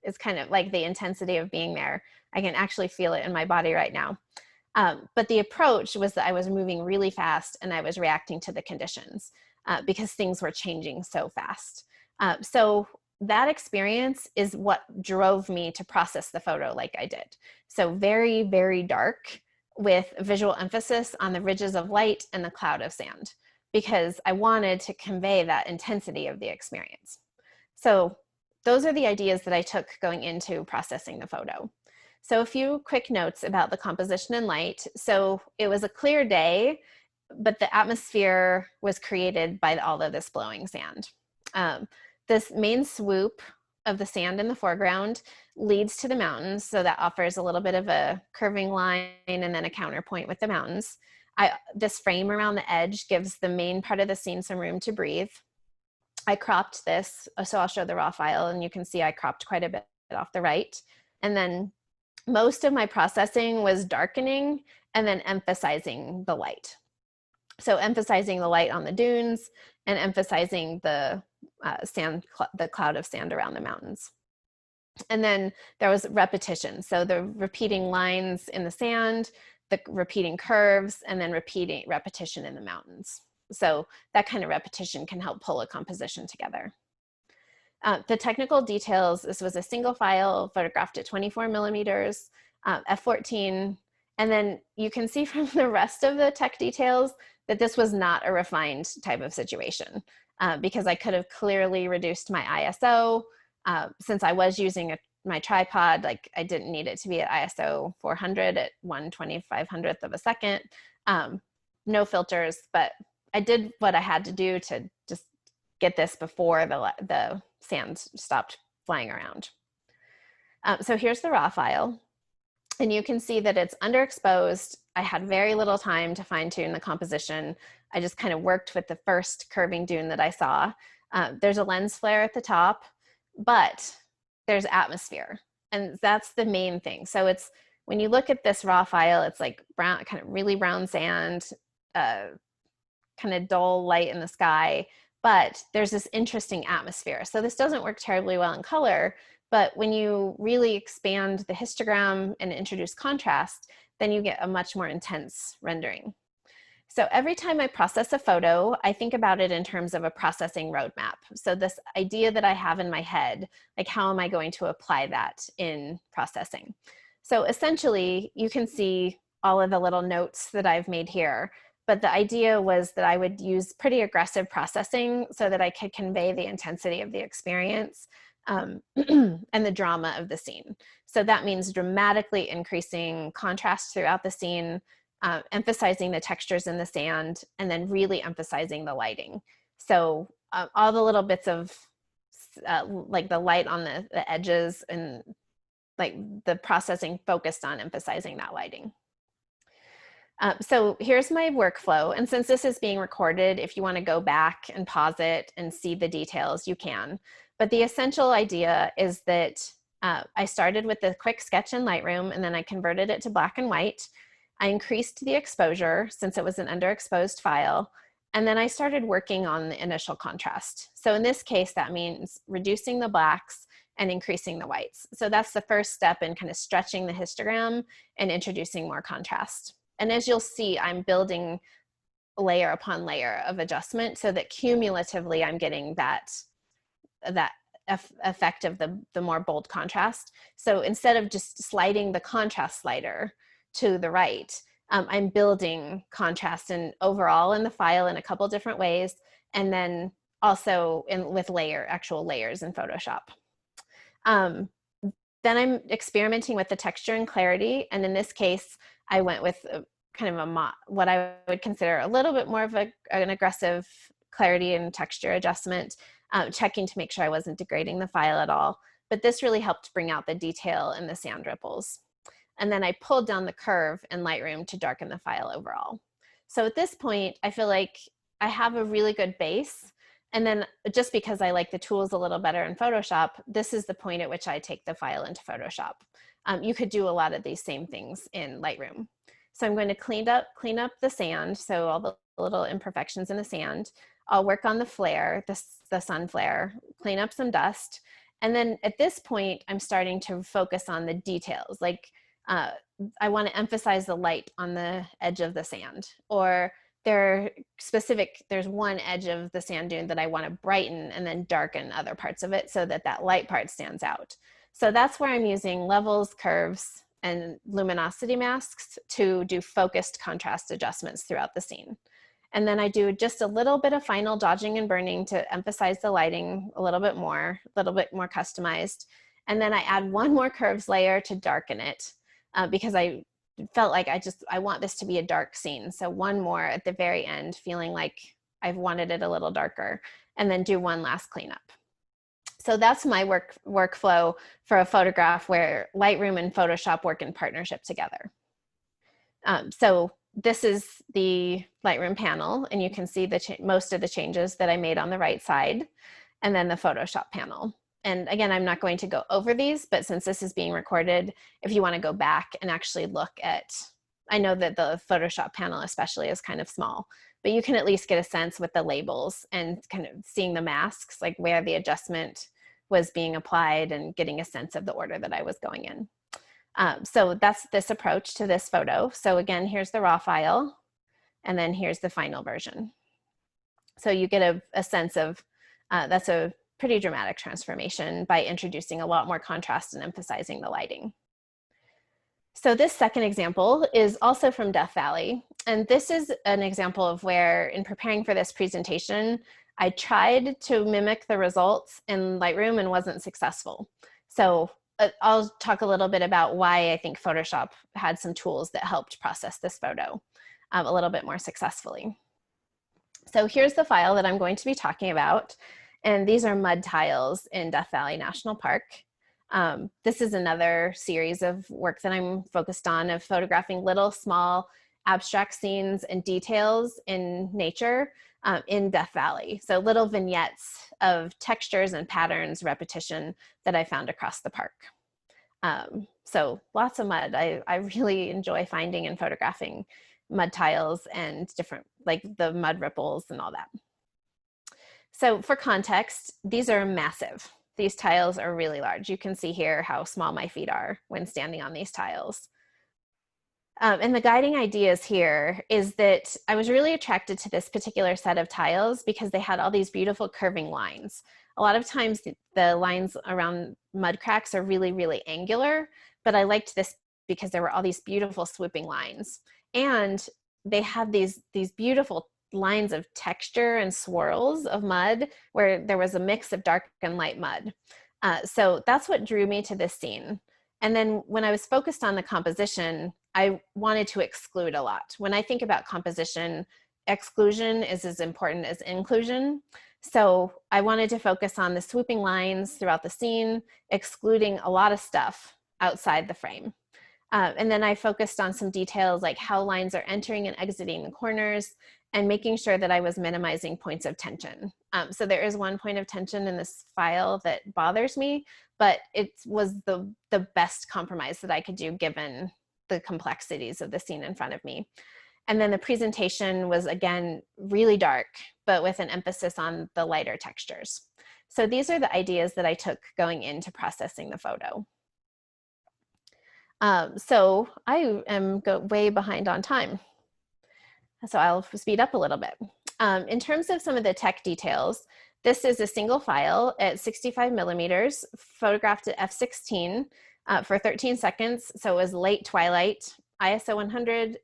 S1: is kind of like the intensity of being there. I can actually feel it in my body right now. But the approach was that I was moving really fast and I was reacting to the conditions because things were changing so fast. So that experience is what drove me to process the photo like I did. So very, very dark with visual emphasis on the ridges of light and the cloud of sand, because I wanted to convey that intensity of the experience. So those are the ideas that I took going into processing the photo. So a few quick notes about the composition and light. So it was a clear day, but the atmosphere was created by all of this blowing sand. Um, this main swoop of the sand in the foreground leads to the mountains, so that offers a little bit of a curving line and then a counterpoint with the mountains. This frame around the edge gives the main part of the scene some room to breathe. I cropped this, so I'll show the raw file, and you can see I cropped quite a bit off the right. And then most of my processing was darkening and then emphasizing the light. So emphasizing the light on the dunes and emphasizing the the cloud of sand around the mountains. And then there was repetition. So the repeating lines in the sand, the repeating curves, and then repetition in the mountains. So that kind of repetition can help pull a composition together. The technical details, this was a single file photographed at 24 millimeters, f14. And then you can see from the rest of the tech details that this was not a refined type of situation, because I could have clearly reduced my ISO. Since I was using my tripod, like I didn't need it to be at ISO 400 at 1/2500th of a second. No filters, but I did what I had to do to just get this before the sand stopped flying around. So here's the raw file. And you can see that it's underexposed. I had very little time to fine tune the composition. I just kind of worked with the first curving dune that I saw. There's a lens flare at the top, but there's atmosphere. And that's the main thing. So it's, when you look at this raw file, it's like brown, kind of really brown sand, kind of dull light in the sky, but there's this interesting atmosphere. So this doesn't work terribly well in color, but when you really expand the histogram and introduce contrast, then you get a much more intense rendering. So every time I process a photo, I think about it in terms of a processing roadmap. So this idea that I have in my head, like how am I going to apply that in processing? So essentially, you can see all of the little notes that I've made here. But the idea was that I would use pretty aggressive processing so that I could convey the intensity of the experience and the drama of the scene. So that means dramatically increasing contrast throughout the scene, emphasizing the textures in the sand, and then really emphasizing the lighting. So all the little bits of like the light on the edges, and like the processing focused on emphasizing that lighting. So here's my workflow. And since this is being recorded, if you want to go back and pause it and see the details, you can. But the essential idea is that I started with the quick sketch in Lightroom, and then I converted it to black and white. I increased the exposure since it was an underexposed file. And then I started working on the initial contrast. So in this case, that means reducing the blacks and increasing the whites. So that's the first step in kind of stretching the histogram and introducing more contrast. And as you'll see, I'm building layer upon layer of adjustment so that cumulatively I'm getting that effect of the more bold contrast. So instead of just sliding the contrast slider to the right, I'm building contrast and overall in the file in a couple different ways, and then also with actual layers in Photoshop. Then I'm experimenting with the texture and clarity, and in this case, I went with kind of what I would consider a little bit more of an aggressive clarity and texture adjustment, checking to make sure I wasn't degrading the file at all. But this really helped bring out the detail in the sand ripples. And then I pulled down the curve in Lightroom to darken the file overall. So at this point, I feel like I have a really good base. And then just because I like the tools a little better in Photoshop, this is the point at which I take the file into Photoshop. You could do a lot of these same things in Lightroom. So I'm going to clean up the sand, so all the little imperfections in the sand. I'll work on the flare, the sun flare, clean up some dust. And then at this point, I'm starting to focus on the details. Like I want to emphasize the light on the edge of the sand, or there's one edge of the sand dune that I want to brighten and then darken other parts of it so that that light part stands out. So that's where I'm using levels, curves, and luminosity masks to do focused contrast adjustments throughout the scene. And then I do just a little bit of final dodging and burning to emphasize the lighting a little bit more customized. And then I add one more curves layer to darken it because I felt like I want this to be a dark scene. So one more at the very end, feeling like I've wanted it a little darker, and then do one last cleanup. So that's my workflow for a photograph where Lightroom and Photoshop work in partnership together. So this is the Lightroom panel, and you can see most of the changes that I made on the right side, and then the Photoshop panel. And again, I'm not going to go over these, but since this is being recorded, if you want to go back and actually look at, I know that the Photoshop panel especially is kind of small, but you can at least get a sense with the labels and kind of seeing the masks, like where the adjustment was being applied and getting a sense of the order that I was going in. So that's this approach to this photo. So again, here's the raw file, and then here's the final version. So you get a sense of, that's a pretty dramatic transformation by introducing a lot more contrast and emphasizing the lighting. So this second example is also from Death Valley. And this is an example of where, in preparing for this presentation, I tried to mimic the results in Lightroom and wasn't successful. So I'll talk a little bit about why I think Photoshop had some tools that helped process this photo a little bit more successfully. So here's the file that I'm going to be talking about. And these are mud tiles in Death Valley National Park. This is another series of work that I'm focused on, of photographing little small abstract scenes and details in nature in Death Valley. So little vignettes of textures and patterns, repetition that I found across the park. So lots of mud. I really enjoy finding and photographing mud tiles and different, like the mud ripples and all that. So for context, these are massive. These tiles are really large. You can see here how small my feet are when standing on these tiles. And the guiding ideas here is that I was really attracted to this particular set of tiles because they had all these beautiful curving lines. A lot of times the lines around mud cracks are really, really angular, but I liked this because there were all these beautiful swooping lines. And they had these beautiful lines of texture and swirls of mud where there was a mix of dark and light mud. So that's what drew me to this scene. And then when I was focused on the composition, I wanted to exclude a lot. When I think about composition, exclusion is as important as inclusion. So I wanted to focus on the swooping lines throughout the scene, excluding a lot of stuff outside the frame. And then I focused on some details like how lines are entering and exiting the corners, and making sure that I was minimizing points of tension. So there is one point of tension in this file that bothers me, but it was the best compromise that I could do given the complexities of the scene in front of me. And then the presentation was, again, really dark, but with an emphasis on the lighter textures. So these are the ideas that I took going into processing the photo. So I am way behind on time, so I'll speed up a little bit. In terms of some of the tech details, this is a single file at 65 millimeters, photographed at f/16 for 13 seconds. So it was late twilight, ISO 100,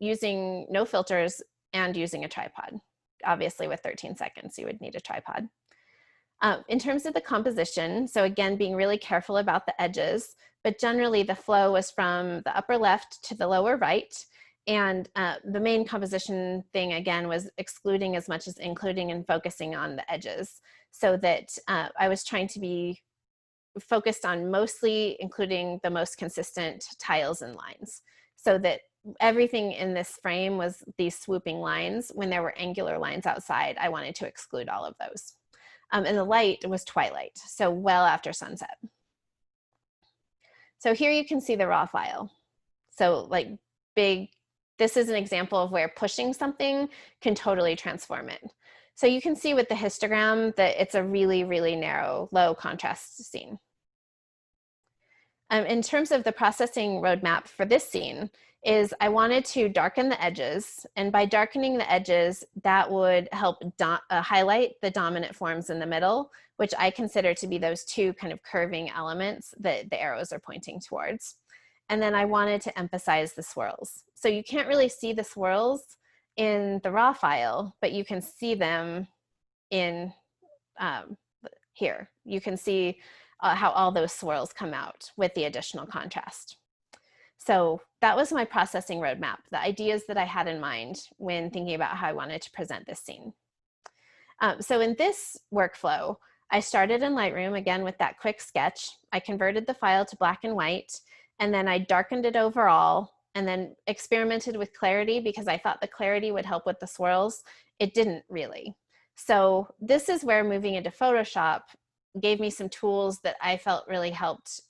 S1: using no filters and using a tripod. Obviously with 13 seconds, you would need a tripod. In terms of the composition, so again, being really careful about the edges, but generally the flow was from the upper left to the lower right. And the main composition thing, again, was excluding as much as including and focusing on the edges, so that I was trying to be focused on mostly including the most consistent tiles and lines, so that everything in this frame was these swooping lines. When there were angular lines outside, I wanted to exclude all of those. And the light was twilight, so well after sunset. So here you can see the raw file. So like big, this is an example of where pushing something can totally transform it. So you can see with the histogram that it's a really, really narrow, low contrast scene. In terms of the processing roadmap for this scene, is I wanted to darken the edges, and by darkening the edges, that would help highlight the dominant forms in the middle, which I consider to be those two kind of curving elements that the arrows are pointing towards. And then I wanted to emphasize the swirls. So you can't really see the swirls in the raw file, but you can see them in here. You can see how all those swirls come out with the additional contrast. So that was my processing roadmap, the ideas that I had in mind when thinking about how I wanted to present this scene. So in this workflow, I started in Lightroom, again, with that quick sketch. I converted the file to black and white, and then I darkened it overall, and then experimented with clarity because I thought the clarity would help with the swirls. It didn't really. So this is where moving into Photoshop gave me some tools that I felt really helped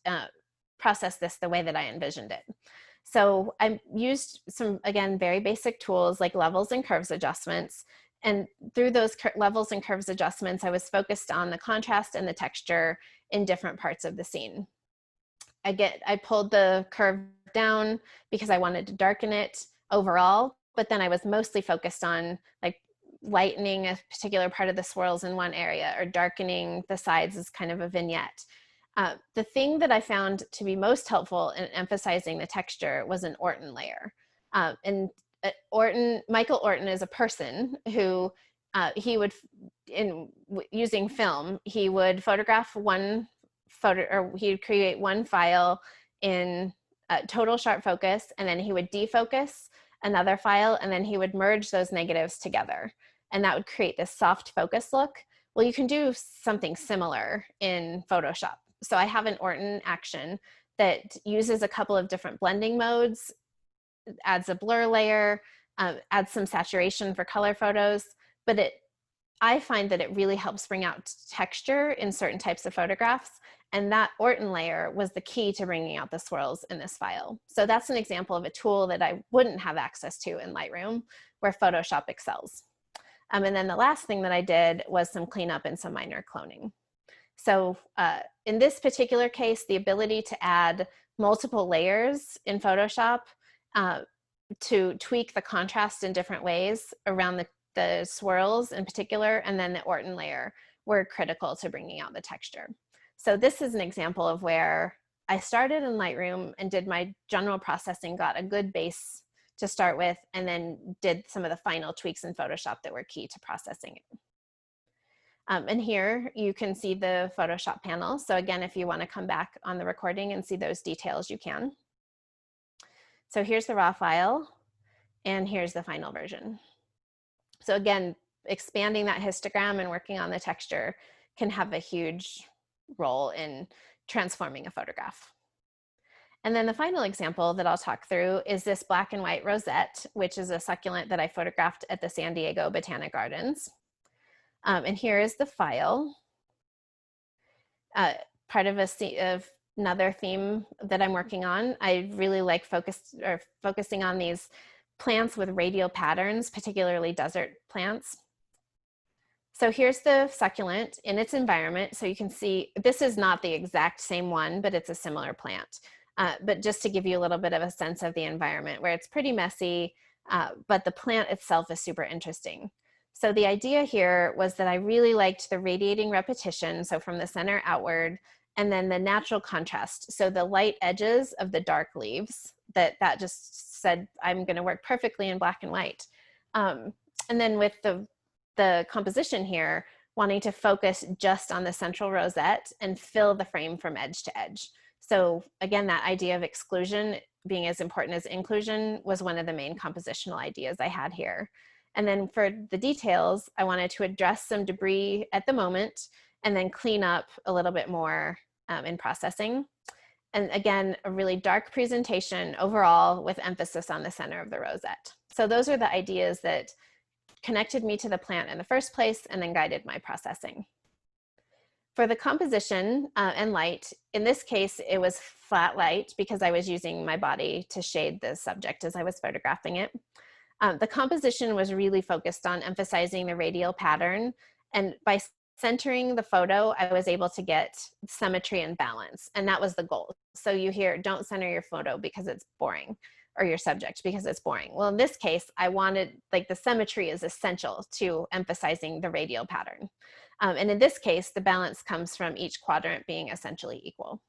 S1: process this the way that I envisioned it. So I used some, again, very basic tools like levels and curves adjustments. And through those levels and curves adjustments, I was focused on the contrast and the texture in different parts of the scene. I pulled the curve down because I wanted to darken it overall, but then I was mostly focused on like lightening a particular part of the swirls in one area or darkening the sides as kind of a vignette. The thing that I found to be most helpful in emphasizing the texture was an Orton layer. Michael Orton is a person who he would, using film, he would photograph one photo, or he'd create one file in total sharp focus, and then he would defocus another file, and then he would merge those negatives together. And that would create this soft focus look. Well, you can do something similar in Photoshop. So I have an Orton action that uses a couple of different blending modes, adds a blur layer, adds some saturation for color photos, but I find that it really helps bring out texture in certain types of photographs. And that Orton layer was the key to bringing out the swirls in this file. So that's an example of a tool that I wouldn't have access to in Lightroom, where Photoshop excels. And then the last thing that I did was some cleanup and some minor cloning. So in this particular case, the ability to add multiple layers in Photoshop to tweak the contrast in different ways around the swirls in particular, and then the Orton layer were critical to bringing out the texture. So this is an example of where I started in Lightroom and did my general processing, got a good base to start with, and then did some of the final tweaks in Photoshop that were key to processing it. And here you can see the Photoshop panel. So again, if you want to come back on the recording and see those details, you can. So here's the raw file, and here's the final version. So again, expanding that histogram and working on the texture can have a huge role in transforming a photograph. And then the final example that I'll talk through is this black and white rosette, which is a succulent that I photographed at the San Diego Botanic Gardens. And here is the file. Part of another theme that I'm working on. I really like focusing on these plants with radial patterns, particularly desert plants. So here's the succulent in its environment. So you can see this is not the exact same one, but it's a similar plant. But just to give you a little bit of a sense of the environment, where it's pretty messy, but the plant itself is super interesting. So the idea here was that I really liked the radiating repetition, so from the center outward, and then the natural contrast. So the light edges of the dark leaves, that just said, I'm gonna work perfectly in black and white. And then with the composition here, wanting to focus just on the central rosette and fill the frame from edge to edge. So again, that idea of exclusion being as important as inclusion was one of the main compositional ideas I had here. And then for the details, I wanted to address some debris at the moment and then clean up a little bit more in processing. And again, a really dark presentation overall with emphasis on the center of the rosette. So those are the ideas that connected me to the plant in the first place and then guided my processing. For the composition and light, in this case, it was flat light because I was using my body to shade the subject as I was photographing it. The composition was really focused on emphasizing the radial pattern, and by centering the photo, I was able to get symmetry and balance, and that was the goal. So you hear, don't center your photo because it's boring, or your subject because it's boring. Well, in this case, I wanted, like, the symmetry is essential to emphasizing the radial pattern. And in this case, the balance comes from each quadrant being essentially equal.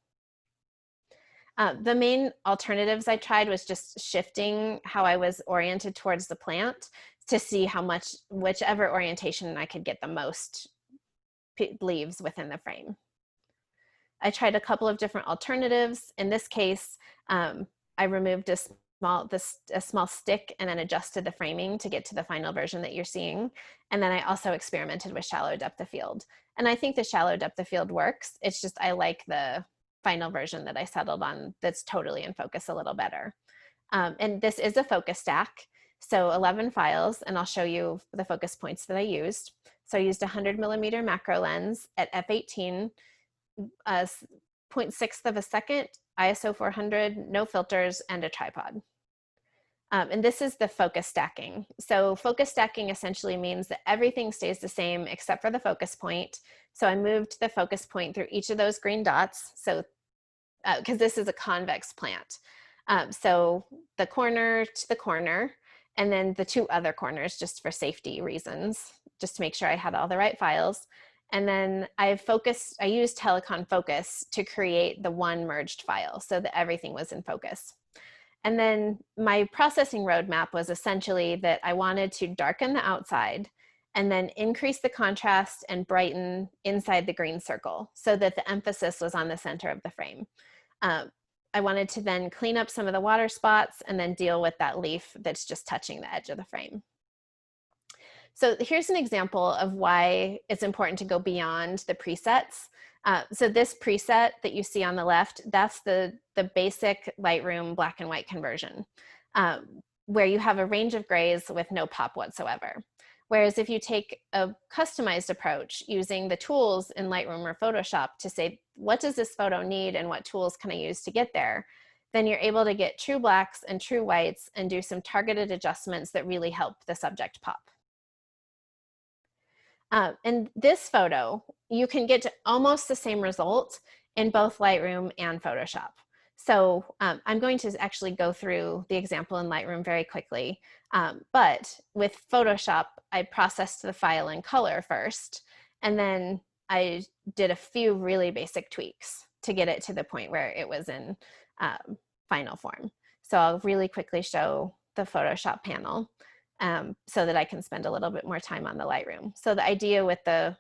S1: The main alternatives I tried was just shifting how I was oriented towards the plant to see how much, whichever orientation I could get the most leaves within the frame. I tried a couple of different alternatives. In this case, I removed a small stick and then adjusted the framing to get to the final version that you're seeing. And then I also experimented with shallow depth of field. And I think the shallow depth of field works. It's just I like the final version that I settled on that's totally in focus a little better. And this is a focus stack. So 11 files, and I'll show you the focus points that I used. So I used a 100mm macro lens at f/18, 0.6 of a second, ISO 400, no filters, and a tripod. And this is the focus stacking. So focus stacking essentially means that everything stays the same except for the focus point. So I moved the focus point through each of those green dots. So, because this is a convex plant. So the corner to the corner, and then the two other corners just for safety reasons, just to make sure I had all the right files. And then I used Helicon Focus to create the one merged file so that everything was in focus. And then my processing roadmap was essentially that I wanted to darken the outside and then increase the contrast and brighten inside the green circle so that the emphasis was on the center of the frame. I wanted to then clean up some of the water spots and then deal with that leaf that's just touching the edge of the frame. So here's an example of why it's important to go beyond the presets. So this preset that you see on the left, that's the basic Lightroom black and white conversion, where you have a range of grays with no pop whatsoever. Whereas if you take a customized approach using the tools in Lightroom or Photoshop to say, what does this photo need and what tools can I use to get there? Then you're able to get true blacks and true whites and do some targeted adjustments that really help the subject pop. In this photo, you can get to almost the same result in both Lightroom and Photoshop. So I'm going to actually go through the example in Lightroom very quickly. But with Photoshop, I processed the file in color first, and then I did a few really basic tweaks to get it to the point where it was in final form. So I'll really quickly show the Photoshop panel. So that I can spend a little bit more time on the Lightroom. So the idea with the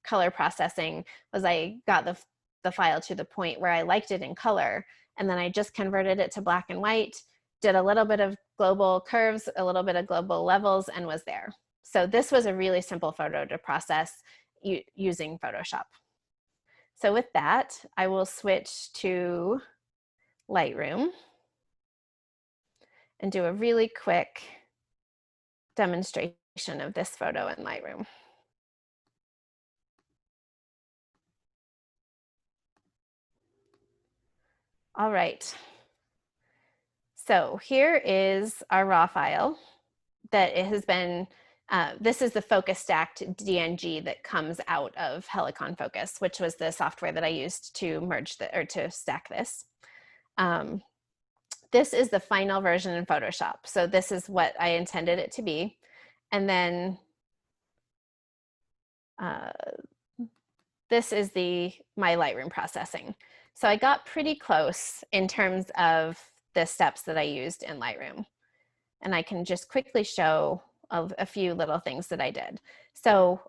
S1: color processing was I got the file to the point where I liked it in color, and then I just converted it to black and white, did a little bit of global curves, a little bit of global levels, and was there. So this was a really simple photo to process using Photoshop. So with that, I will switch to Lightroom and do a really quick demonstration of this photo in Lightroom. All right. So here is our raw file that it has been, this is the focus stacked DNG that comes out of Helicon Focus, which was the software that I used to merge to stack this. This is the final version in Photoshop. So this is what I intended it to be. And then this is my Lightroom processing. So I got pretty close in terms of the steps that I used in Lightroom. And I can just quickly show a few little things that I did. So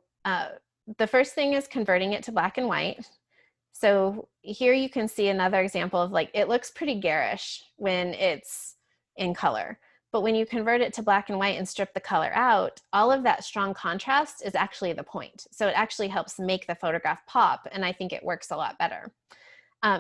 S1: the first thing is converting it to black and white. So here you can see another example of it looks pretty garish when it's in color. But when you convert it to black and white and strip the color out, all of that strong contrast is actually the point. So it actually helps make the photograph pop, and I think it works a lot better.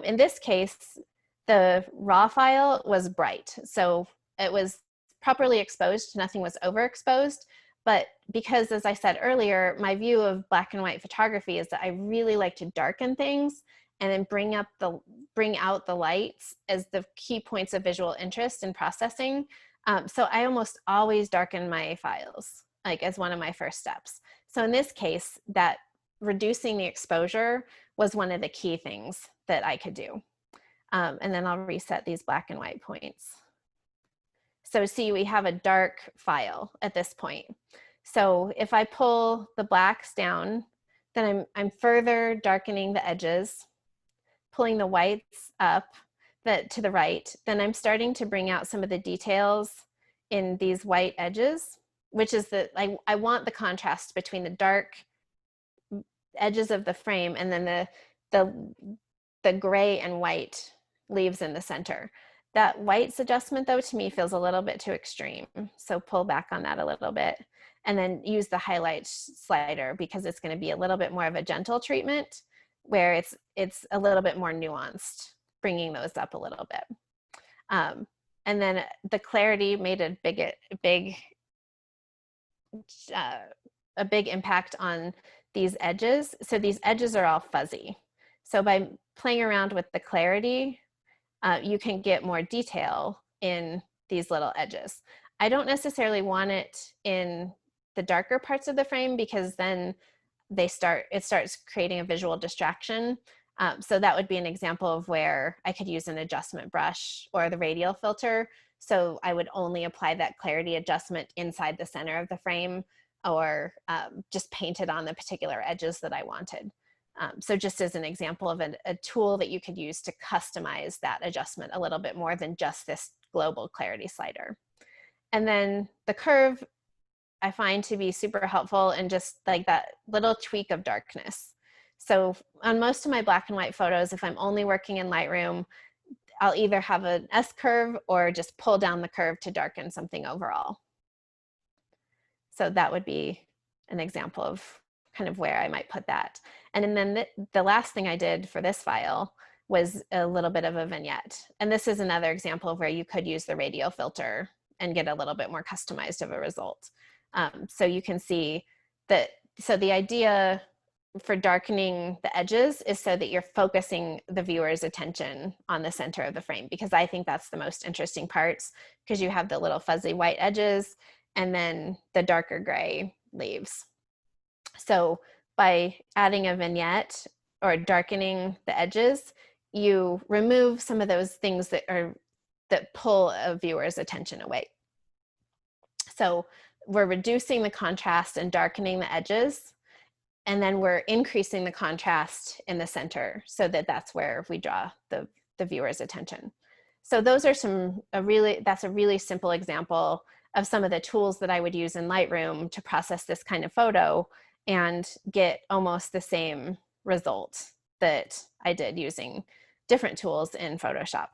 S1: In this case, the raw file was bright. So it was properly exposed, nothing was overexposed. But because, as I said earlier, my view of black and white photography is that I really like to darken things and then bring out the lights as the key points of visual interest in processing. So I almost always darken my files, as one of my first steps. So in this case, that reducing the exposure was one of the key things that I could do. And then I'll reset these black and white points. So see, we have a dark file at this point. So if I pull the blacks down, then I'm further darkening the edges, pulling the whites up to the right. Then I'm starting to bring out some of the details in these white edges, which is I want the contrast between the dark edges of the frame and then the gray and white leaves in the center. That whites adjustment though, to me feels a little bit too extreme. So pull back on that a little bit and then use the highlight slider because it's going to be a little bit more of a gentle treatment where it's a little bit more nuanced, bringing those up a little bit. And then the clarity made a big impact on these edges. So these edges are all fuzzy. So by playing around with the clarity, you can get more detail in these little edges. I don't necessarily want it in the darker parts of the frame because then it starts creating a visual distraction. So that would be an example of where I could use an adjustment brush or the radial filter. So I would only apply that clarity adjustment inside the center of the frame or just paint it on the particular edges that I wanted. So just as an example of a tool that you could use to customize that adjustment a little bit more than just this global clarity slider. And then the curve I find to be super helpful in just like that little tweak of darkness. So on most of my black and white photos, if I'm only working in Lightroom, I'll either have an S curve or just pull down the curve to darken something overall. So that would be an example of kind of where I might put that. And then the last thing I did for this file was a little bit of a vignette. And this is another example of where you could use the radial filter and get a little bit more customized of a result. So you can see that, so the idea for darkening the edges is so that you're focusing the viewer's attention on the center of the frame, because I think that's the most interesting parts, because you have the little fuzzy white edges and then the darker gray leaves. So by adding a vignette or darkening the edges, you remove some of those things that pull a viewer's attention away. So we're reducing the contrast and darkening the edges, and then we're increasing the contrast in the center so that that's where we draw the viewer's attention. So those are that's a really simple example of some of the tools that I would use in Lightroom to process this kind of photo and get almost the same result that I did using different tools in Photoshop.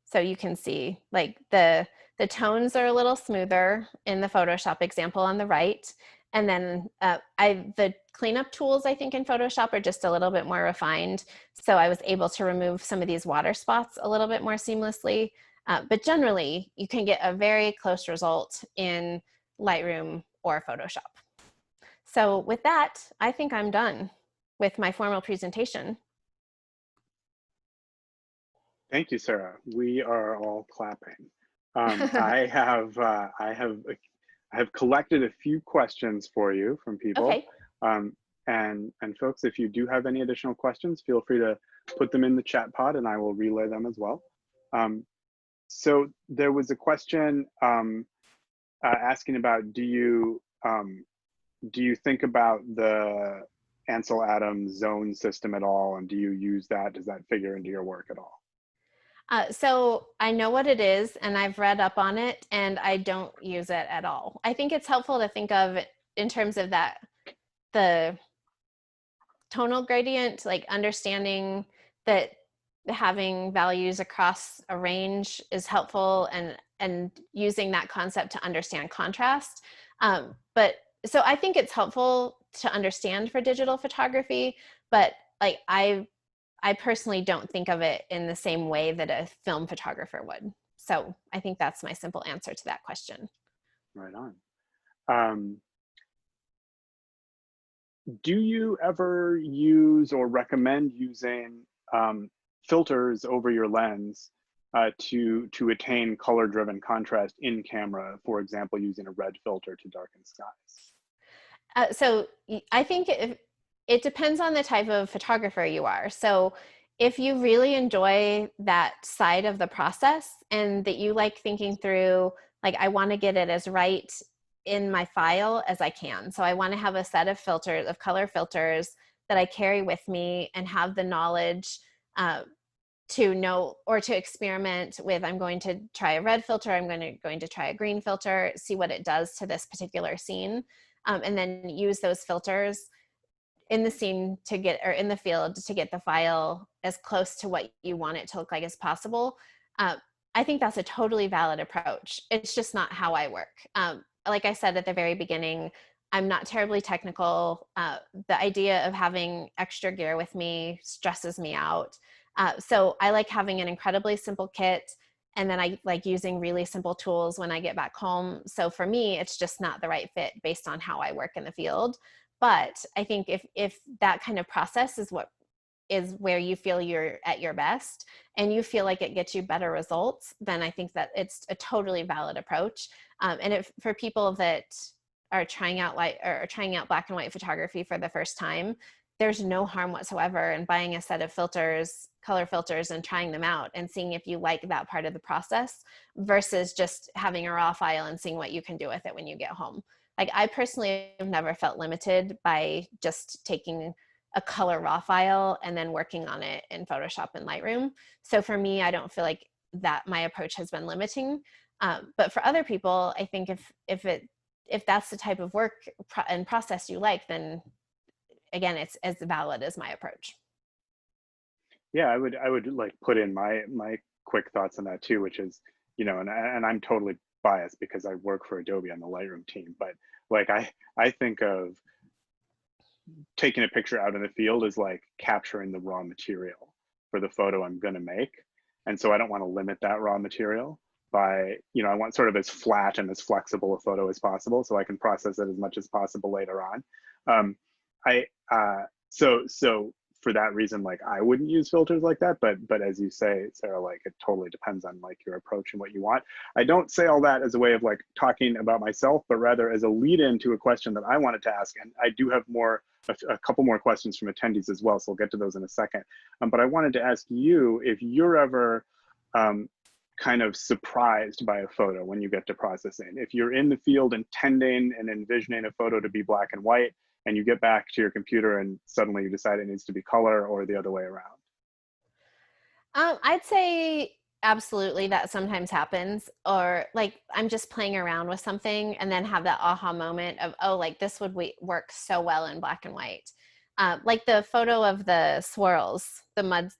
S1: So you can see like the tones are a little smoother in the Photoshop example on the right. And then the cleanup tools, I think, in Photoshop are just a little bit more refined. So I was able to remove some of these water spots a little bit more seamlessly. But generally, you can get a very close result in Lightroom or Photoshop. So with that, I think I'm done with my formal presentation.
S2: Thank you, Sarah. We are all clapping. I have collected a few questions for you from people.
S1: Okay.
S2: And folks, if you do have any additional questions, feel free to put them in the chat pod and I will relay them as well. So there was a question asking about, do you think about the Ansel Adams zone system at all? And do you use that? Does that figure into your work at all?
S1: So I know what it is and I've read up on it and I don't use it at all. I think it's helpful to think of it in terms of the tonal gradient, like understanding that having values across a range is helpful and using that concept to understand contrast. But so I think it's helpful to understand for digital photography, but like I personally don't think of it in the same way that a film photographer would. So I think that's my simple answer to that question.
S2: Right on. Do you ever use or recommend using filters over your lens to attain color-driven contrast in camera, for example, using a red filter to darken skies?
S1: So I think it depends on the type of photographer you are. So if you really enjoy that side of the process and that you like thinking through, like, I want to get it as right in my file as I can. So I want to have a set of filters, of color filters that I carry with me and have the knowledge to know or to experiment with. I'm going to try a red filter, I'm going to try a green filter, see what it does to this particular scene, and then use those filters. in the scene to get, or in the field to get the file as close to what you want it to look like as possible. I think that's a totally valid approach. It's just not how I work. Like I said at the very beginning, I'm not terribly technical. The idea of having extra gear with me stresses me out. So I like having an incredibly simple kit, and then I like using really simple tools when I get back home. So for me, it's just not the right fit based on how I work in the field. But I think if that kind of process is what is where you feel you're at your best and you feel like it gets you better results, then I think that it's a totally valid approach. And if for people that are trying out black and white photography for the first time, there's no harm whatsoever in buying a set of filters, color filters, and trying them out and seeing if you like that part of the process versus just having a raw file and seeing what you can do with it when you get home. Like I personally have never felt limited by just taking a color raw file and then working on it in Photoshop and Lightroom. So for me, I don't feel like that my approach has been limiting. But for other people, I think if that's the type of work and process you like, then again, it's as valid as my approach.
S2: Yeah, I would like put in my quick thoughts on that too, which is, and I'm totally biased because I work for Adobe on the Lightroom team, but like I think of taking a picture out in the field as like capturing the raw material for the photo I'm going to make. And so I don't want to limit that raw material by, I want sort of as flat and as flexible a photo as possible so I can process it as much as possible later on. So for that reason, like I wouldn't use filters like that, but as you say, Sarah, like it totally depends on like your approach and what you want. I don't say all that as a way of like talking about myself, but rather as a lead in to a question that I wanted to ask. And I do have a couple more questions from attendees as well, so we'll get to those in a second. But I wanted to ask you if you're ever kind of surprised by a photo when you get to processing. If you're in the field intending and envisioning a photo to be black and white, and you get back to your computer and suddenly you decide it needs to be color, or the other way around.
S1: I'd say absolutely that sometimes happens, or like I'm just playing around with something and then have that aha moment of, oh, like this would work so well in black and white. Like the photo of the swirls, the mud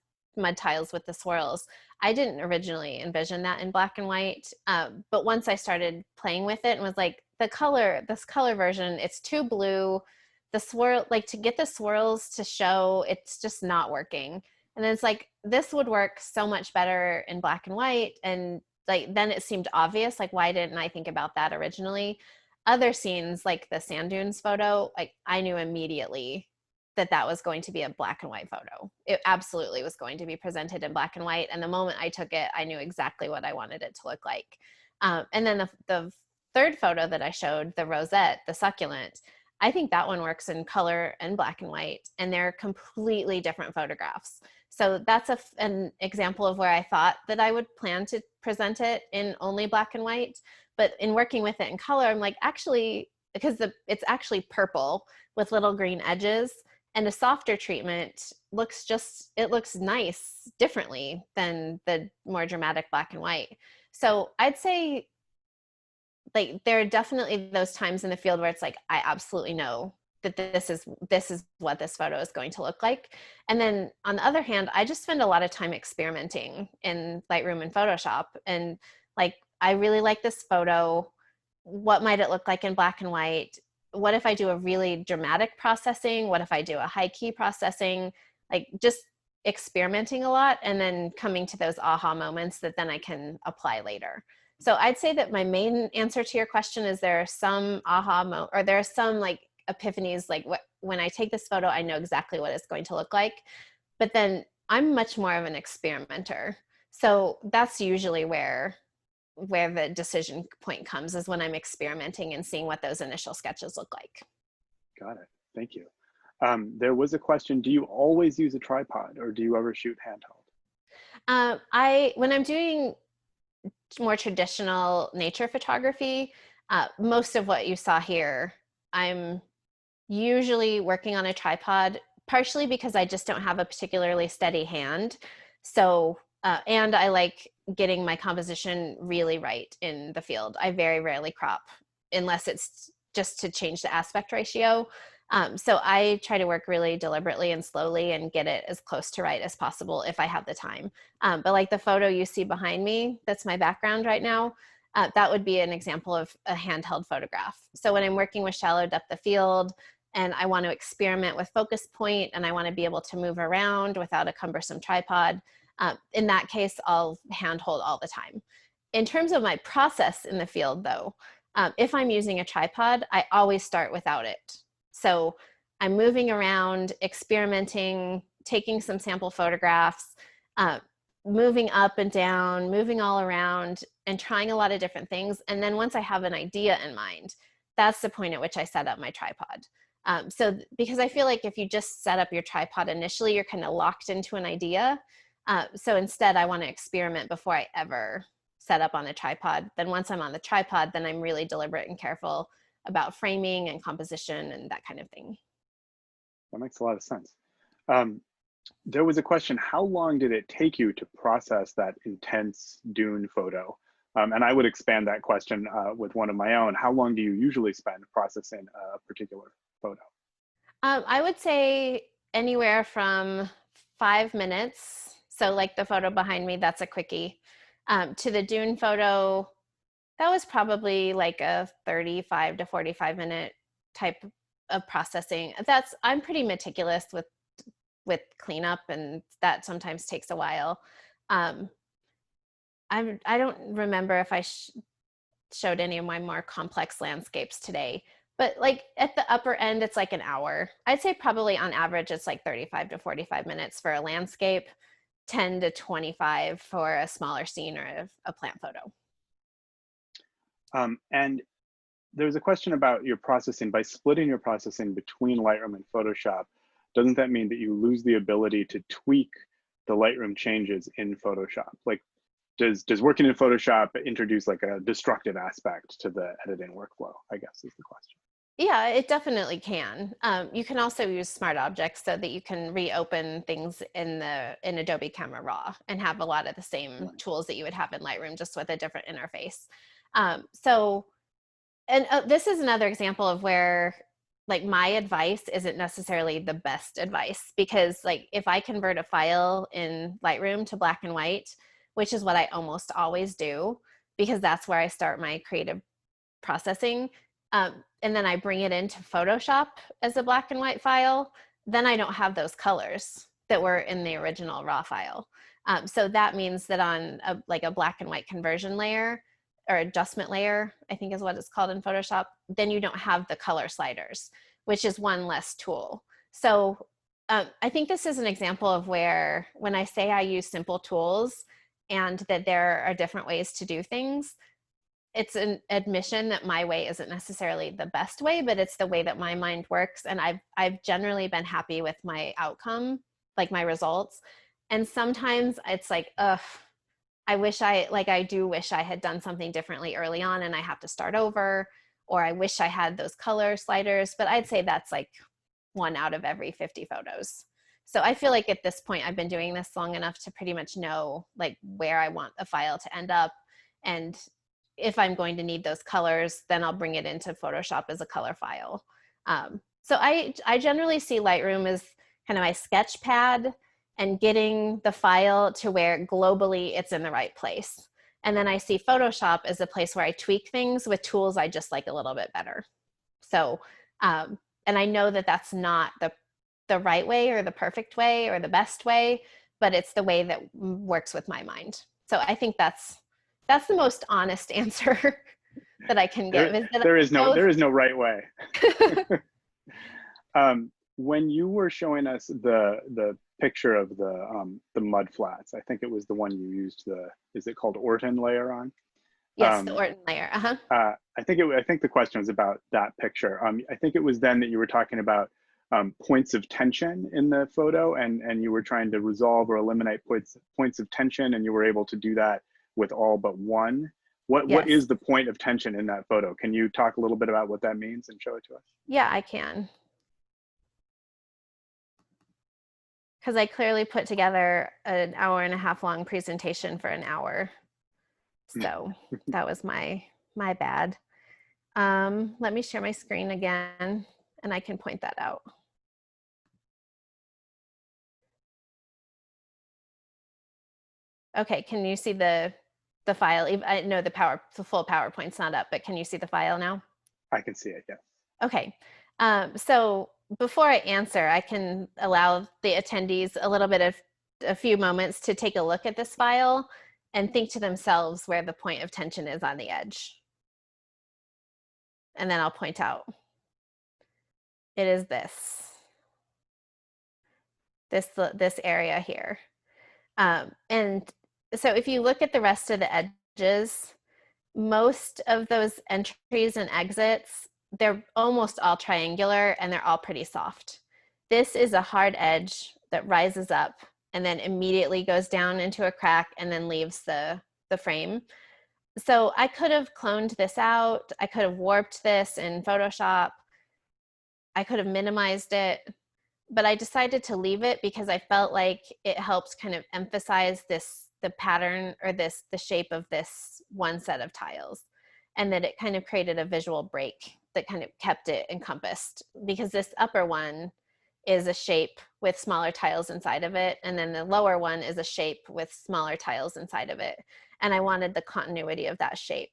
S1: tiles with the swirls. I didn't originally envision that in black and white, but once I started playing with it and was like, this color version, it's too blue. The swirl, like to get the swirls to show, it's just not working. And then it's like, this would work so much better in black and white. And like, then it seemed obvious, like, why didn't I think about that originally? Other scenes, like the sand dunes photo, like I knew immediately that that was going to be a black and white photo. It absolutely was going to be presented in black and white. And the moment I took it, I knew exactly what I wanted it to look like. And then the third photo that I showed, the rosette, the succulent, I think that one works in color and black and white, and they're completely different photographs. So that's an example of where I thought that I would plan to present it in only black and white. But in working with it in color, I'm like, actually, because it's actually purple with little green edges, and a softer treatment looks nice differently than the more dramatic black and white. So I'd say like there are definitely those times in the field where it's like, I absolutely know that this is what this photo is going to look like. And then on the other hand, I just spend a lot of time experimenting in Lightroom and Photoshop. And like, I really like this photo. What might it look like in black and white? What if I do a really dramatic processing? What if I do a high key processing? Like just experimenting a lot and then coming to those aha moments that then I can apply later. So I'd say that my main answer to your question is there are some or there are some like epiphanies, like when I take this photo, I know exactly what it's going to look like. But then I'm much more of an experimenter. So that's usually where the decision point comes, is when I'm experimenting and seeing what those initial sketches look like.
S2: Got it. Thank you. There was a question, do you always use a tripod or do you ever shoot handheld?
S1: When I'm doing more traditional nature photography, most of what you saw here, I'm usually working on a tripod, partially because I just don't have a particularly steady hand. So, and I like getting my composition really right in the field. I very rarely crop unless it's just to change the aspect ratio. So I try to work really deliberately and slowly and get it as close to right as possible if I have the time. But like the photo you see behind me, that's my background right now, that would be an example of a handheld photograph. So when I'm working with shallow depth of field and I want to experiment with focus point and I want to be able to move around without a cumbersome tripod, in that case, I'll handhold all the time. In terms of my process in the field though, if I'm using a tripod, I always start without it. So I'm moving around, experimenting, taking some sample photographs, uh, moving up and down, moving all around, and trying a lot of different things. And then once I have an idea in mind, that's the point at which I set up my tripod. So because I feel like if you just set up your tripod initially, you're kind of locked into an idea. So instead, I want to experiment before I ever set up on a tripod. Then once I'm on the tripod, then I'm really deliberate and careful about framing and composition and that kind of thing.
S2: That makes a lot of sense. Um, there was a question, how long did it take you to process that intense dune photo? And I would expand that question with one of my own. How long do you usually spend processing a particular photo?
S1: I would say anywhere from 5 minutes. So like the photo behind me, that's a quickie. To the dune photo, that was probably like a 35 to 45 minute type of processing. I'm pretty meticulous with cleanup, and that sometimes takes a while. Um, I don't remember if I showed any of my more complex landscapes today, but like at the upper end, it's like an hour. I'd say probably on average, it's like 35 to 45 minutes for a landscape, 10 to 25 for a smaller scene or a plant photo.
S2: And there's a question about your processing. By splitting your processing between Lightroom and Photoshop, doesn't that mean that you lose the ability to tweak the Lightroom changes in Photoshop? Like, does working in Photoshop introduce like a destructive aspect to the editing workflow, I guess is the question.
S1: Yeah, it definitely can. You can also use smart objects so that you can reopen things in Adobe Camera Raw and have a lot of the same
S2: Right.
S1: tools that you would have in Lightroom, just with a different interface. So, and this is another example of where like my advice isn't necessarily the best advice, because like if I convert a file in Lightroom to black and white, which is what I almost always do, because that's where I start my creative processing, and then I bring it into Photoshop as a black and white file, then I don't have those colors that were in the original raw file. So that means that on like a black and white conversion layer or adjustment layer, I think is what it's called in Photoshop, then you don't have the color sliders, which is one less tool. So I think this is an example of where when I say I use simple tools and that there are different ways to do things, it's an admission that my way isn't necessarily the best way, but it's the way that my mind works. And I've generally been happy with my outcome, like my results. And sometimes it's like, ugh, I do wish I had done something differently early on and I have to start over, or I wish I had those color sliders, but I'd say that's like 1 out of every 50 photos. So I feel like at this point, I've been doing this long enough to pretty much know like where I want a file to end up. And if I'm going to need those colors, then I'll bring it into Photoshop as a color file. So I generally see Lightroom as kind of my sketch pad and getting the file to where globally it's in the right place. And then I see Photoshop as a place where I tweak things with tools I just like a little bit better. So, and I know that that's not the right way or the perfect way or the best way, but it's the way that works with my mind. So I think that's the most honest answer that I can give, is that
S2: There is no right way. When you were showing us the picture of the mud flats, I think it was the one you used is it called Orton layer on?
S1: Yes, the Orton layer.
S2: I think the question was about that picture. I think it was then that you were talking about points of tension in the photo, and you were trying to resolve or eliminate points of tension, and you were able to do that with all but one. What
S1: Yes.
S2: is the point of tension in that photo? Can you talk a little bit about what that means and show it to us?
S1: Yeah, I can. Because I clearly put together an hour-and-a-half long presentation for an hour. So that was my bad. Let me share my screen again. and I can point that out. Okay, can you see the file? I know the full PowerPoint's not up, but can you see the file now?
S2: I can see it, yeah.
S1: Okay, so before I answer, I can allow the attendees a few moments to take a look at this file and think to themselves where the point of tension is on the edge. And then I'll point out. It is this area here. And so if you look at the rest of the edges, most of those entries and exits, they're almost all triangular and they're all pretty soft. This is a hard edge that rises up and then immediately goes down into a crack and then leaves the frame. So I could have cloned this out. I could have warped this in Photoshop. I could have minimized it, but I decided to leave it because I felt like it helps kind of emphasize the pattern or the shape of this one set of tiles, and that it kind of created a visual break that kind of kept it encompassed, because this upper one is a shape with smaller tiles inside of it, and then the lower one is a shape with smaller tiles inside of it. And I wanted the continuity of that shape,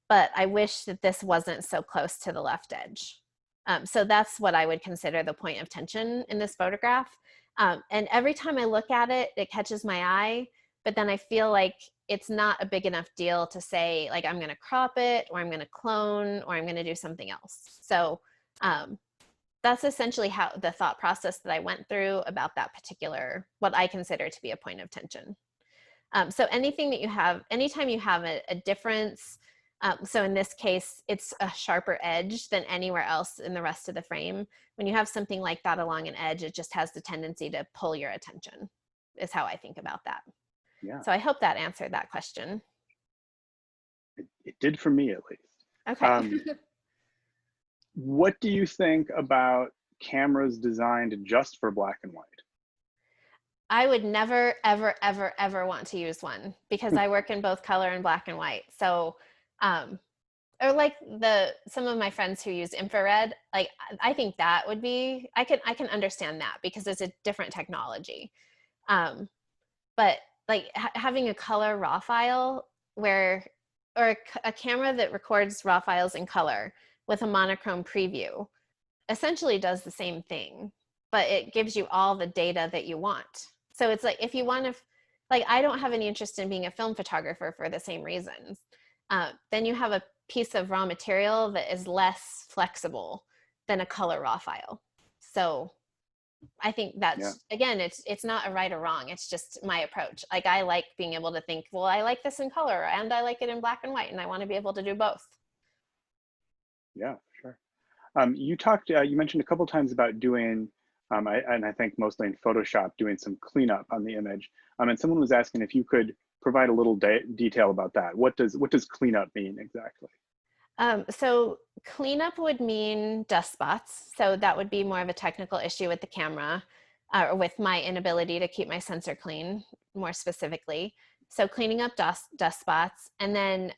S1: but I wish that this wasn't so close to the left edge. So that's what I would consider the point of tension in this photograph. And every time I look at it, it catches my eye, but then I feel like it's not a big enough deal to say, like, I'm going to crop it, or I'm going to clone, or I'm going to do something else. So that's essentially how the thought process that I went through about that particular, what I consider to be a point of tension. So anything that you have, anytime you have a difference, so in this case, it's a sharper edge than anywhere else in the rest of the frame. When you have something like that along an edge, it just has the tendency to pull your attention, is how I think about that.
S2: Yeah.
S1: So I hope that answered that question.
S2: It did for me, at least.
S1: Okay.
S2: What do you think about cameras designed just for black and white?
S1: I would never, ever, ever, ever want to use one, because I work in both color and black and white. So, or like some of my friends who use infrared, like, I think that would be, I can understand that because it's a different technology. But like having a color raw file or a camera that records raw files in color with a monochrome preview essentially does the same thing, but it gives you all the data that you want. So it's like, if you want to, like, I don't have any interest in being a film photographer for the same reasons. Then you have a piece of raw material that is less flexible than a color raw file. So I think that's, again, it's not a right or wrong. It's just my approach. Like, I like being able to think, well, I like this in color and I like it in black and white, and I want to be able to do both.
S2: Yeah, sure. You mentioned a couple times about doing, and I think mostly in Photoshop, doing some cleanup on the image. And someone was asking if you could provide a little detail about that. What does cleanup mean exactly?
S1: So cleanup would mean dust spots. So that would be more of a technical issue with the camera, or with my inability to keep my sensor clean, more specifically. So cleaning up dust spots. And then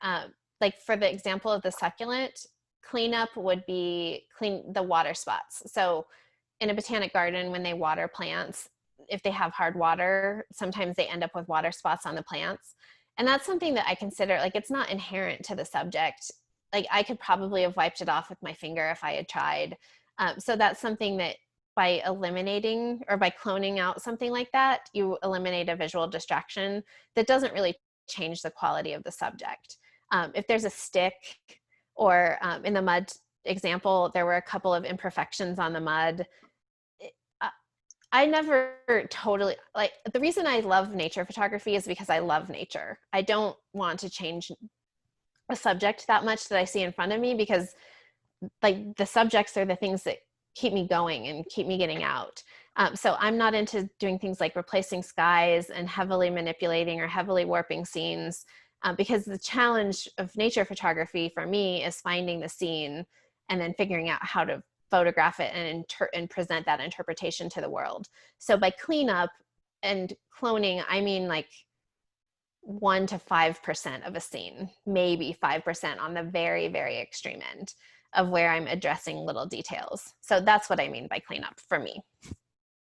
S1: like for the example of the succulent, cleanup would be clean the water spots. So in a botanic garden, when they water plants, if they have hard water, sometimes they end up with water spots on the plants. And that's something that I consider, like, it's not inherent to the subject. Like, I could probably have wiped it off with my finger if I had tried. So that's something that by eliminating or by cloning out something like that, you eliminate a visual distraction that doesn't really change the quality of the subject. If there's a stick, or in the mud example, there were a couple of imperfections on the mud. I never totally, like, the reason I love nature photography is because I love nature. I don't want to change a subject that much that I see in front of me, because like the subjects are the things that keep me going and keep me getting out. So I'm not into doing things like replacing skies and heavily manipulating or heavily warping scenes, because the challenge of nature photography for me is finding the scene and then figuring out how to photograph it and present that interpretation to the world. So by cleanup and cloning, I mean like 1 to 5% of a scene, maybe 5% on the very, very extreme end. of where I'm addressing little details. So that's what I mean by cleanup for me.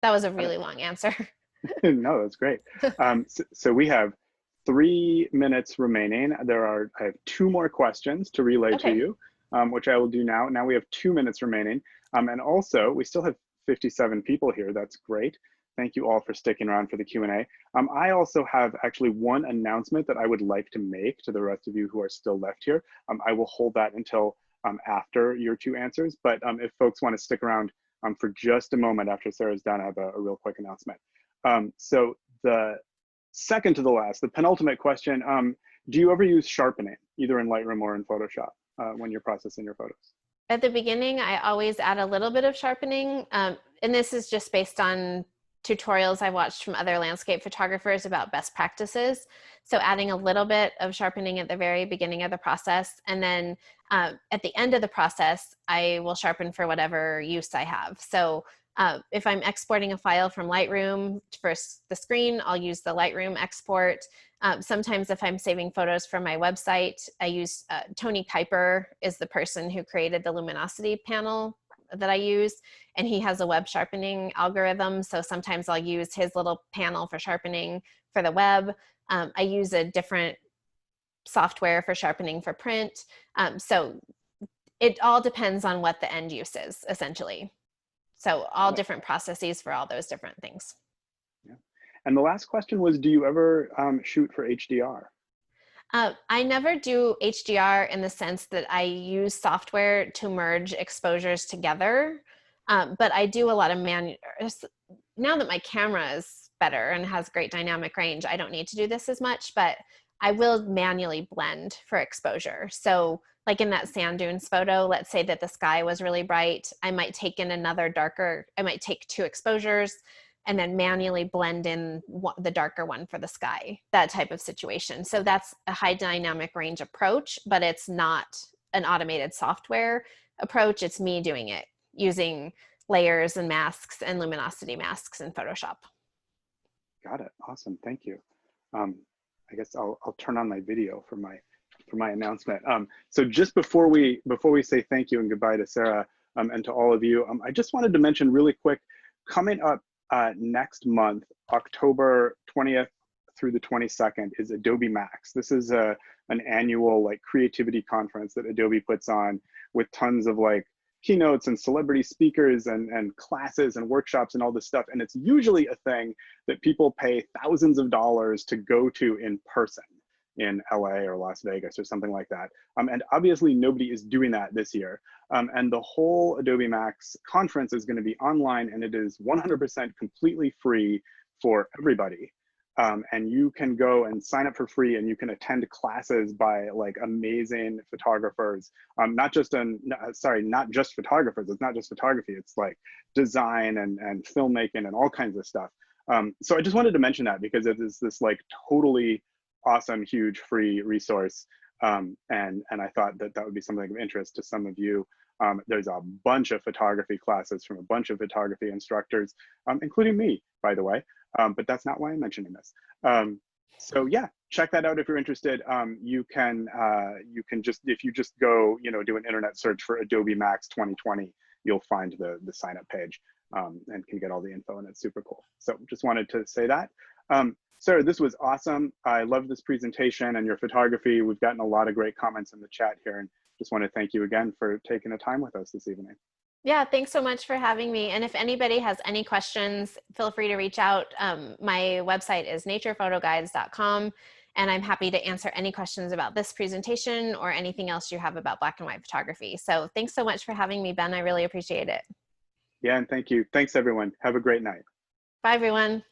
S1: That was a
S2: Got it.
S1: really long answer.
S2: No, that's great. So we have 3 minutes remaining. I have two more questions to relay to
S1: Okay.
S2: you, which I will do now. Now we have 2 minutes remaining. And also we still have 57 people here. That's great. Thank you all for sticking around for the Q&A. I also have actually one announcement that I would like to make to the rest of you who are still left here. I will hold that until after your two answers, but if folks want to stick around for just a moment after Sarah's done, I have a real quick announcement. So the second to the last, the penultimate question, do you ever use sharpening, either in Lightroom or in Photoshop when you're processing your photos?
S1: At the beginning, I always add a little bit of sharpening, and this is just based on tutorials I watched from other landscape photographers about best practices. So adding a little bit of sharpening at the very beginning of the process, and then at the end of the process, I will sharpen for whatever use I have. So if I'm exporting a file from Lightroom for the screen, I'll use the Lightroom export. Sometimes if I'm saving photos from my website, I use Tony Kuiper is the person who created the luminosity panel that I use, and he has a web sharpening algorithm. So sometimes I'll use his little panel for sharpening for the web. I use a different software for sharpening for print. So it all depends on what the end use is, essentially. So all different processes for all those different things.
S2: Yeah. And the last question was, do you ever shoot for HDR?
S1: I never do HDR in the sense that I use software to merge exposures together, but I do a lot of now that my camera is better and has great dynamic range, I don't need to do this as much, but I will manually blend for exposure. So like in that sand dunes photo, let's say that the sky was really bright, I might take in I might take 2 exposures and then manually blend in the darker one for the sky, that type of situation. So that's a high dynamic range approach, but it's not an automated software approach. It's me doing it using layers and masks and luminosity masks in Photoshop.
S2: Got it. Awesome. Thank you. I guess I'll turn on my video for my announcement. So just before we say thank you and goodbye to Sarah and to all of you, I just wanted to mention really quick, coming up next month, October 20th through the 22nd, is Adobe Max. This is an annual like creativity conference that Adobe puts on with tons of like keynotes and celebrity speakers and classes and workshops and all this stuff. And it's usually a thing that people pay thousands of dollars to go to in person in LA or Las Vegas or something like that. And obviously nobody is doing that this year. And the whole Adobe Max conference is going to be online, and it is 100% completely free for everybody. And you can go and sign up for free, and you can attend classes by like amazing photographers. Not just photographers. It's not just photography. It's like design and filmmaking and all kinds of stuff. So I just wanted to mention that because it is this like totally awesome, huge free resource. And I thought that would be something of interest to some of you. There's a bunch of photography classes from a bunch of photography instructors, including me, by the way. But that's not why I'm mentioning this. So yeah, check that out if you're interested. You can just, if you just go, do an internet search for Adobe Max 2020, you'll find the sign up page and can get all the info, and it's super cool. So just wanted to say that. Sarah, this was awesome. I love this presentation and your photography. We've gotten a lot of great comments in the chat here, and just want to thank you again for taking the time with us this evening.
S1: Yeah, thanks so much for having me. And if anybody has any questions, feel free to reach out. My website is naturephotoguides.com, and I'm happy to answer any questions about this presentation or anything else you have about black and white photography. So thanks so much for having me, Ben. I really appreciate it.
S2: Yeah, and thank you. Thanks, everyone. Have a great night.
S1: Bye, everyone.